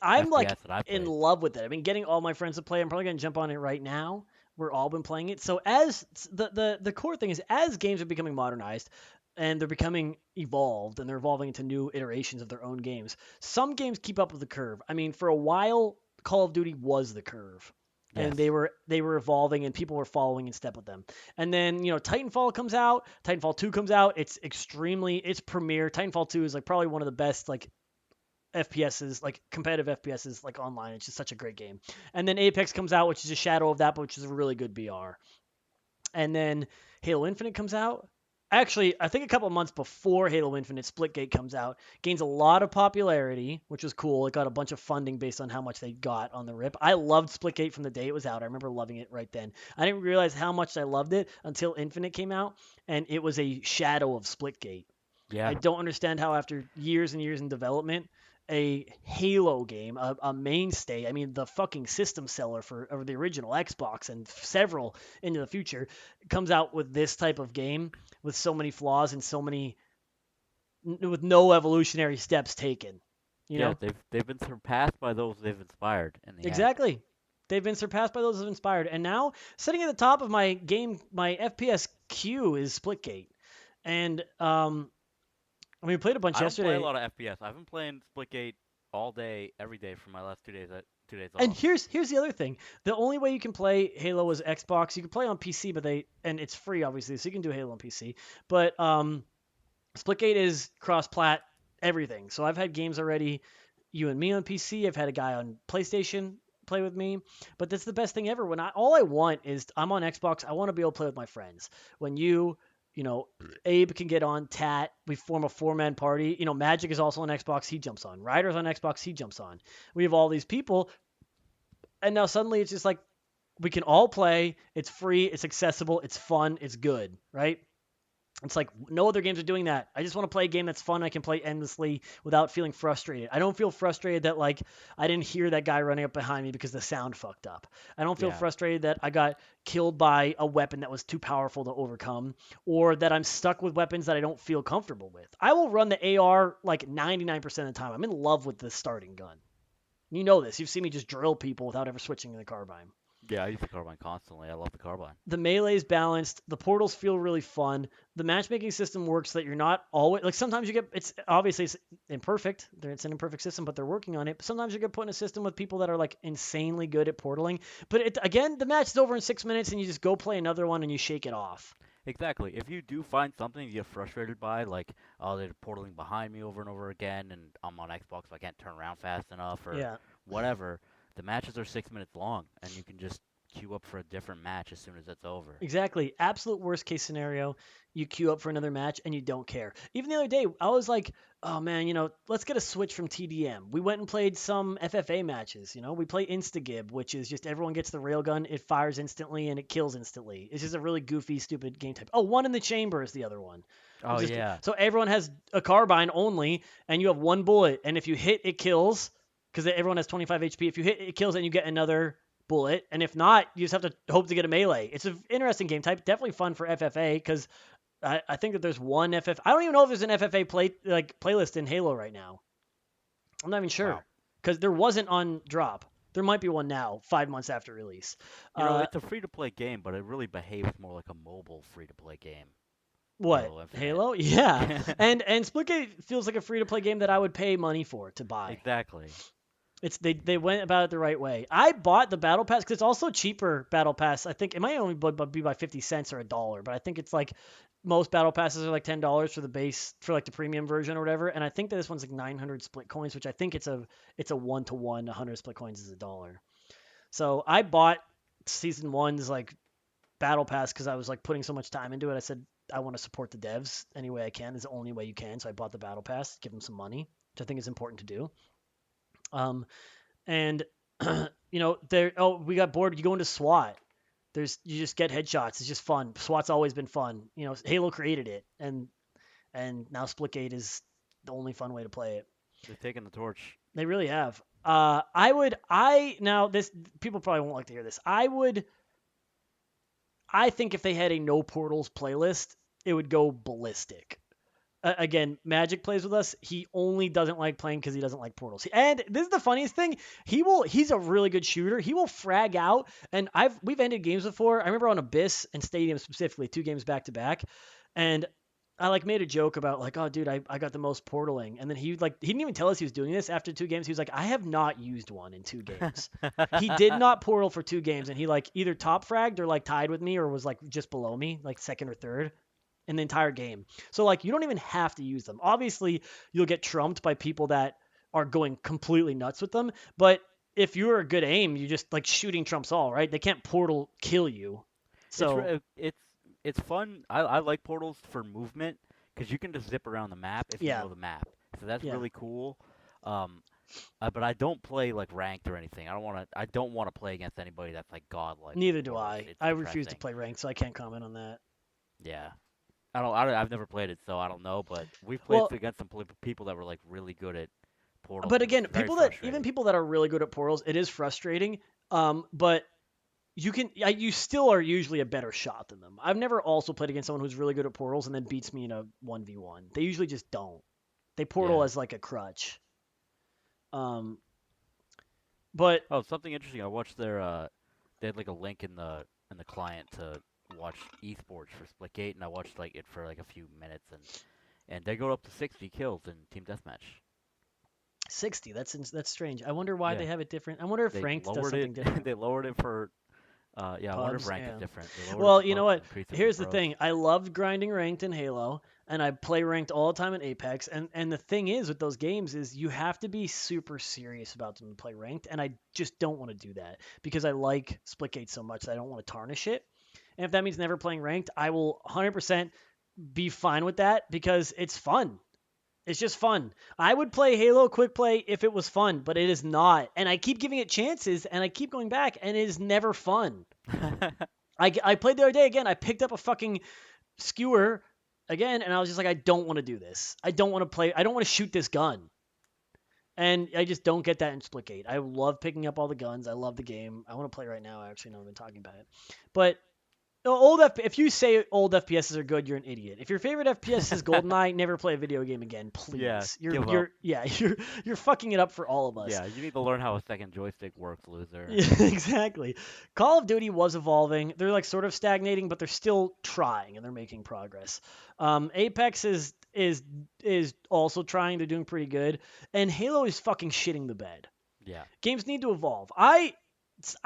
I'm like FPS that I've in played. love with it. I've been getting all my friends to play. I'm probably gonna jump on it right now. We're all been playing it. So as the core thing is, as games are becoming modernized and they're becoming evolved and they're evolving into new iterations of their own games, some games keep up with the curve. I mean, for a while, Call of Duty was the curve. and Yes. they were evolving and people were following in step with them. And then Titanfall comes out, Titanfall 2 comes out. It's premier. Titanfall 2 is like probably one of the best like FPSs, like competitive FPSs, like online. It's just such a great game. And then Apex comes out, which is a shadow of that, but which is a really good BR. And then Halo Infinite comes out. Actually, I think a couple months before Halo Infinite, Splitgate comes out, gains a lot of popularity, which was cool. It got a bunch of funding based on how much they got on the rip. I loved Splitgate from the day it was out. I remember loving it right then. I didn't realize how much I loved it until Infinite came out, and it was a shadow of Splitgate. Yeah. I don't understand how after years and years in development, a Halo game, a mainstay, I mean the fucking system seller for the original Xbox and several into the future, comes out with this type of game with so many flaws and so many with no evolutionary steps taken. You Yeah. know? They've been surpassed by those they've inspired in the end. Exactly. They've been surpassed by those who've inspired. And now sitting at the top of my FPS queue is Splitgate. And I mean, we played a bunch I don't play a yesterday. lot of FPS. I've been playing Splitgate all day, every day for my last 2 days. 2 days And off. here's the other thing. The only way you can play Halo is Xbox. You can play on PC, and it's free obviously, so you can do Halo on PC. But Splitgate is cross-plat everything. So I've had games already, you and me on PC. I've had a guy on PlayStation play with me. But that's the best thing ever. When all I want is I'm on Xbox. I want to be able to play with my friends. When you know, Abe can get on Tat. We form a four-man party. Magic is also on Xbox. He jumps on. Ryder's on Xbox. He jumps on. We have all these people, and now suddenly it's just like we can all play. It's free. It's accessible. It's fun. It's good, right? It's like no other games are doing that. I just want to play a game that's fun. I can play endlessly without feeling frustrated. I don't feel frustrated that like I didn't hear that guy running up behind me because the sound fucked up. I don't feel Yeah. frustrated that I got killed by a weapon that was too powerful to overcome, or that I'm stuck with weapons that I don't feel comfortable with. I will run the AR like 99% of the time. I'm in love with the starting gun. You know this. You've seen me just drill people without ever switching to the carbine. Yeah. I use the Carbine constantly. I love the Carbine. The melee's balanced. The portals feel really fun. The matchmaking system works so that you're not always like sometimes you get it's obviously it's imperfect. It's an imperfect system, but they're working on it. But sometimes you get put in a system with people that are like insanely good at portaling. But again, the match is over in 6 minutes, and you just go play another one and you shake it off. Exactly. If you do find something you get frustrated by, like, oh, they're portaling behind me over and over again, and I'm on Xbox, so I can't turn around fast enough, or Yeah, whatever, the matches are 6 minutes long, and you can just queue up for a different match as soon as it's over. exactly. Absolute worst case scenario, you queue up for another match and you don't care. Even the other day, I was like, oh man, let's get a switch from TDM. We went and played some FFA matches. We play Instagib, which is just everyone gets the railgun, it fires instantly, and it kills instantly. It's just a really goofy, stupid game type. Oh, One in the Chamber is the other one. Oh, It's just yeah. so everyone has a carbine only, and you have one bullet, and if you hit, it kills because everyone has 25 HP. If you hit, it kills, and you get another bullet, and if not, you just have to hope to get a melee. It's an interesting game type, definitely fun for FFA because I think that there's one FF. I don't even know if there's an FFA playlist in Halo right now. I'm not even Wow. sure because there wasn't on drop. There might be one now, 5 months after release. Uh, It's a free-to-play game, but it really behaves more like a mobile free-to-play game. what Halo Infinite. Halo? Yeah, and Splitgate feels like a free to play game that I would pay money for to buy. Exactly. They went about it the right way. I bought the battle pass because it's also cheaper battle pass. I think it might only be by 50 cents or $1, but I think it's like most battle passes are like $10 for the base for like the premium version or whatever. And I think that this one's like 900 split coins, which I think it's a 1-to-1. 100 split coins is $1. So I bought season one's like battle pass because I was like putting so much time into it. I said I want to support the devs any way I can. Is the only way you can. So I bought the battle pass, give them some money, which I think is important to do. Um, and there. Oh, we got bored. You go into SWAT. You just get headshots. It's just fun. SWAT's always been fun. Halo created it, and now Splitgate is the only fun way to play it. They've taken the torch. They really have. I now this people probably won't like to hear this. I think if they had a no portals playlist, it would go ballistic. Again, Magic plays with us. He only doesn't like playing because he doesn't like portals. And this is the funniest thing. He's a really good shooter. He will frag out. And we've ended games before. I remember on Abyss and Stadium specifically, 2 games back to back. And I like made a joke about like, oh dude, I got the most portaling, and then he didn't even tell us he was doing this. After 2 games, he was like, I have not used one in 2 games. He did not portal for 2 games, and he like either top fragged or like tied with me or was like just below me, like second or third in the entire game. So like you don't even have to use them. Obviously, you'll get trumped by people that are going completely nuts with them, but if you're a good aim, you just like shooting trumps all, right? They can't portal kill you. It's So, re- it's fun. I like portals for movement because you can just zip around the map if you yeah. know the map. So that's Yeah. really cool. Um, but I don't play like ranked or anything. I don't want to play against anybody that's like godlike with Neither do portals. I. It's I refuse to depressing. play ranked, so I can't comment on that. Yeah. I've never played it, so I don't know. But we've played Well, against some people that were like really good at portals, but and it's again, very even frustrating. people that are really good at portals, it is frustrating. But you still are usually a better shot than them. I've never also played against someone who's really good at portals and then beats me in a 1v1. They usually just don't. They portal Yeah. as like a crutch. Um, but Oh, something interesting. I watched their they had like a link in the client to watch esports for Splitgate, and I watched like it for like a few minutes, and they go up to 60 kills in team deathmatch. 60, that's strange. I wonder why Yeah, they have it different. I wonder if they ranked does lowered it. something different. They lowered it for yeah. I wonder if Pubs, rank is yeah. different. They lowered it Well, for you know pubs what? and increased it for Here's the pros. thing. I loved grinding ranked in Halo, and I play ranked all the time in Apex. And the thing is with those games is you have to be super serious about them to play ranked, and I just don't want to do that because I like Splitgate so much that I don't want to tarnish it. And if that means never playing ranked, I will 100% be fine with that because it's fun. It's just fun. I would play Halo quick play if it was fun, but it is not. And I keep giving it chances, and I keep going back, and it is never fun. I played the other day again. I picked up a fucking skewer again, and I was just like, I don't want to do this. I don't want to play. I don't want to shoot this gun. And I just don't get that in Splitgate. I love picking up all the guns. I love the game. I want to play right now. Actually, now I've been talking about it. But if you say old FPSs are good, you're an idiot. If your favorite FPS is GoldenEye, never play a video game again, Yeah, please. give up. You're fucking it up for all of us. Yeah, you need to learn how a second joystick works, loser. Yeah, exactly. Call of Duty was evolving. They're like sort of stagnating, but they're still trying and they're making progress. Apex is also trying. They're doing pretty good, and Halo is fucking shitting the bed. Yeah. Games need to evolve. I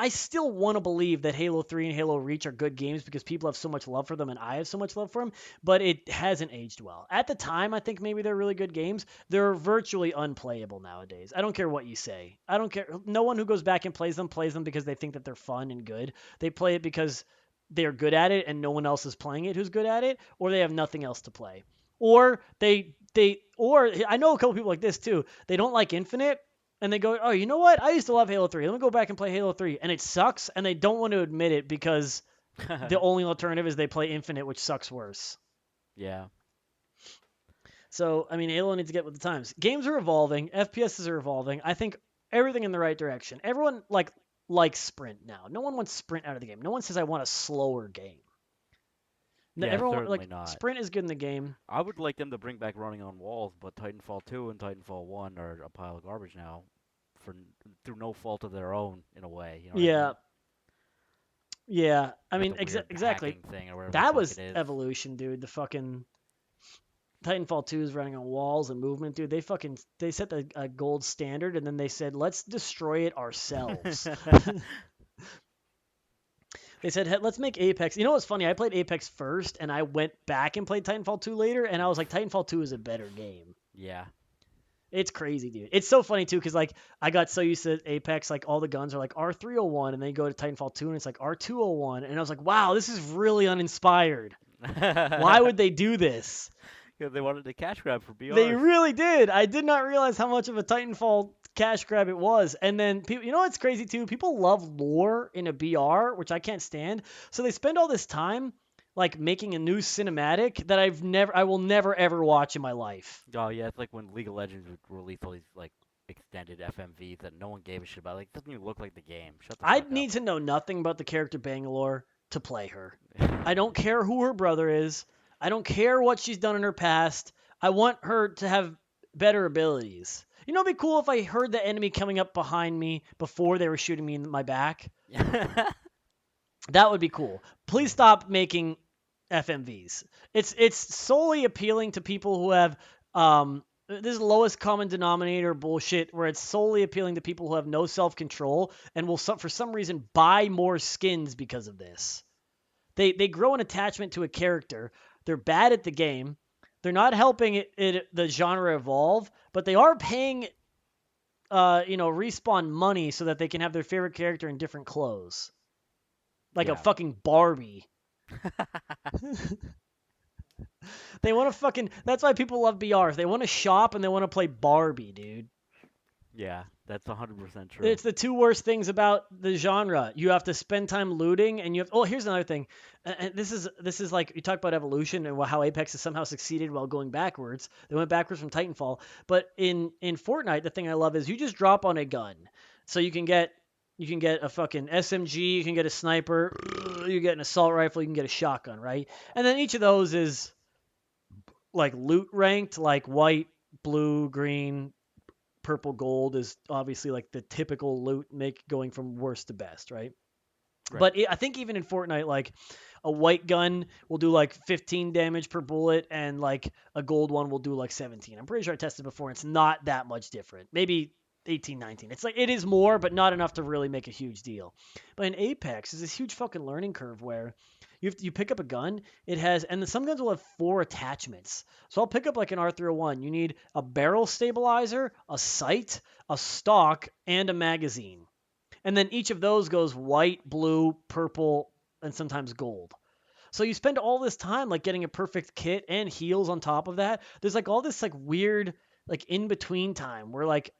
still want to believe that Halo 3 and Halo Reach are good games because people have so much love for them and I have so much love for them, but it hasn't aged well. At the time, I think maybe they're really good games. They're virtually unplayable nowadays. I don't care what you say. I don't care. No one who goes back and plays them because they think that they're fun and good. They play it because they're good at it and no one else is playing it who's good at it, or they have nothing else to play. Or or I know a couple people like this too. They don't like Infinite and they go, "Oh, you know what? I used to love Halo 3. Let me go back and play Halo 3." And it sucks, and they don't want to admit it because the only alternative is they play Infinite, which sucks worse. Yeah. So, I mean, Halo needs to get with the times. Games are evolving, FPSs are evolving. I think everything in the right direction. Everyone likes sprint now. No one wants sprint out of the game. No one says I want a slower game. No, Yeah, everyone certainly like not. sprint is good in the game. I would like them to bring back running on walls, but Titanfall 2 and Titanfall 1 are a pile of garbage now for through no fault of their own in a way, you know what I Yeah, mean? yeah. I They got mean, the weird exactly. hacking thing or whatever the That fuck it was is. evolution, dude. The fucking Titanfall 2 is running on walls and movement, dude. They set a gold standard and then they said, "Let's destroy it ourselves." They said, "Hey, let's make Apex." You know what's funny? I played Apex first and I went back and played Titanfall 2 later and I was like, Oof. Titanfall 2 is a better game. Yeah. It's crazy, dude. It's so funny too cuz like I got so used to Apex, like all the guns are like R301 and then you go to Titanfall 2 and it's like R201 and I was like, "Wow, this is really uninspired. Why would they do this?" Because they wanted to cash grab for They BRs. really did. I did not realize how much of a Titanfall cash grab it was. And then people, you know what's crazy too? People love lore in a BR, which I can't stand. So they spend all this time like making a new cinematic that I will never ever watch in my life. Oh yeah, it's like when League of Legends would release all these like extended FMVs that no one gave a shit about. Like, it doesn't even look like the game. Shut the I fuck up. need to know nothing about the character Bangalore to play her. I don't care who her brother is. I don't care what she's done in her past. I want her to have better abilities. You know, it'd be cool if I heard the enemy coming up behind me before they were shooting me in my back. That would be cool. Please stop making FMVs. It's solely appealing to people who have this is lowest common denominator bullshit where it's solely appealing to people who have no self-control and will for some reason buy more skins because of this. They grow an attachment to a character. They're bad at the game. They're not helping the genre evolve, but they are paying Respawn money so that they can have their favorite character in different clothes. Like a Yeah. fucking Barbie. They want to fucking. That's why people love BRs. They want to shop and they want to play Barbie, dude. Yeah, that's 100% true. It's the two worst things about the genre. You have to spend time looting, and you have. Oh, here's another thing. And this is like you talk about evolution and how Apex has somehow succeeded while going backwards. They went backwards from Titanfall, but in Fortnite, the thing I love is you just drop on a gun, so you can get a fucking SMG, you can get a sniper, you get an assault rifle, you can get a shotgun, right? And then each of those is like loot ranked, like white, blue, green, purple, gold is obviously like the typical loot make going from worst to best, right? Right. But I think even in Fortnite, like a white gun will do like 15 damage per bullet, and like a gold one will do like 17. I'm pretty sure I tested before. And it's not that much different. Maybe 18, 19. It's like it is more, but not enough to really make a huge deal. But in Apex, there's this huge fucking learning curve where you pick up a gun. It has, and some guns will have 4 attachments. So I'll pick up like an R301. You need a barrel stabilizer, a sight, a stock, and a magazine. And then each of those goes white, blue, purple, and sometimes gold. So you spend all this time like getting a perfect kit and heals on top of that. There's like all this like weird like in between time where like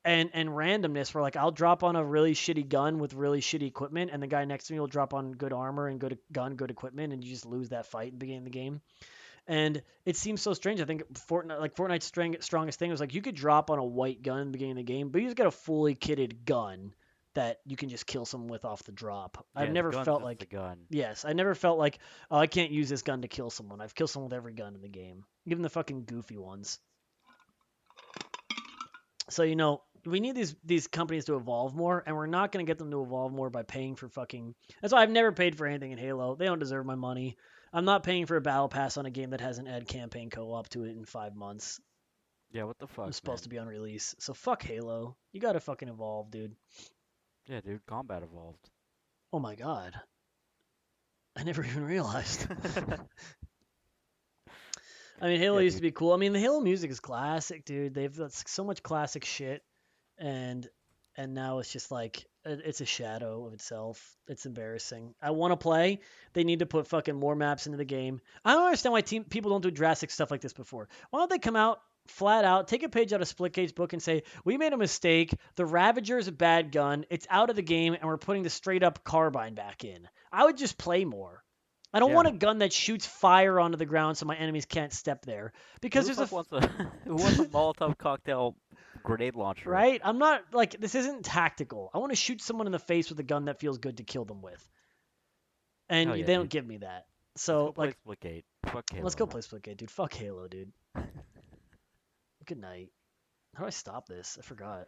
and randomness where like I'll drop on a really shitty gun with really shitty equipment, and the guy next to me will drop on good armor and good gun, good equipment, and you just lose that fight in the beginning of the game. And it seems so strange. I think Fortnite's strongest thing was like you could drop on a white gun in the beginning of the game, but you just get a fully kitted gun that you can just kill someone with off the drop. I've Yeah, the never gun's felt just the like gun. yes, I never felt like oh I can't use this gun to kill someone. I've killed someone with every gun in the game, even the fucking goofy ones. So we need these companies to evolve more, and we're not going to get them to evolve more by paying for fucking. That's why I've never paid for anything in Halo. They don't deserve my money. I'm not paying for a battle pass on a game that hasn't had campaign co-op to it in 5 months. Yeah, what the It fuck, was supposed to man? be on release. So fuck Halo. You gotta fucking evolve, dude. Yeah, dude, combat evolved. Oh my god. I never even realized. I mean, Halo Yeah, used to dude. be cool. I mean, the Halo music is classic, dude. They've got so much classic shit, and now it's just like it's a shadow of itself. It's embarrassing. I want to play. They need to put fucking more maps into the game. I don't understand why people don't do drastic stuff like this before. Why don't they come out flat out, take a page out of Splitgate's book and say, we made a mistake. The Ravager is a bad gun. It's out of the game, and we're putting the straight up Carbine back in. I would just play more. I don't want Yeah. a gun that shoots fire onto the ground so my enemies can't step there. Who Because the there's a fuck wants a who wants a Molotov cocktail grenade launcher? right? I'm not like this isn't tactical. I want to shoot someone in the face with a gun that feels good to kill them with. And Hell yeah, they don't dude. give me that. Let's go So play like Splitgate. Fuck let's go Halo. play Splitgate, dude. Fuck Halo, dude. Good night. How do I stop this? I forgot.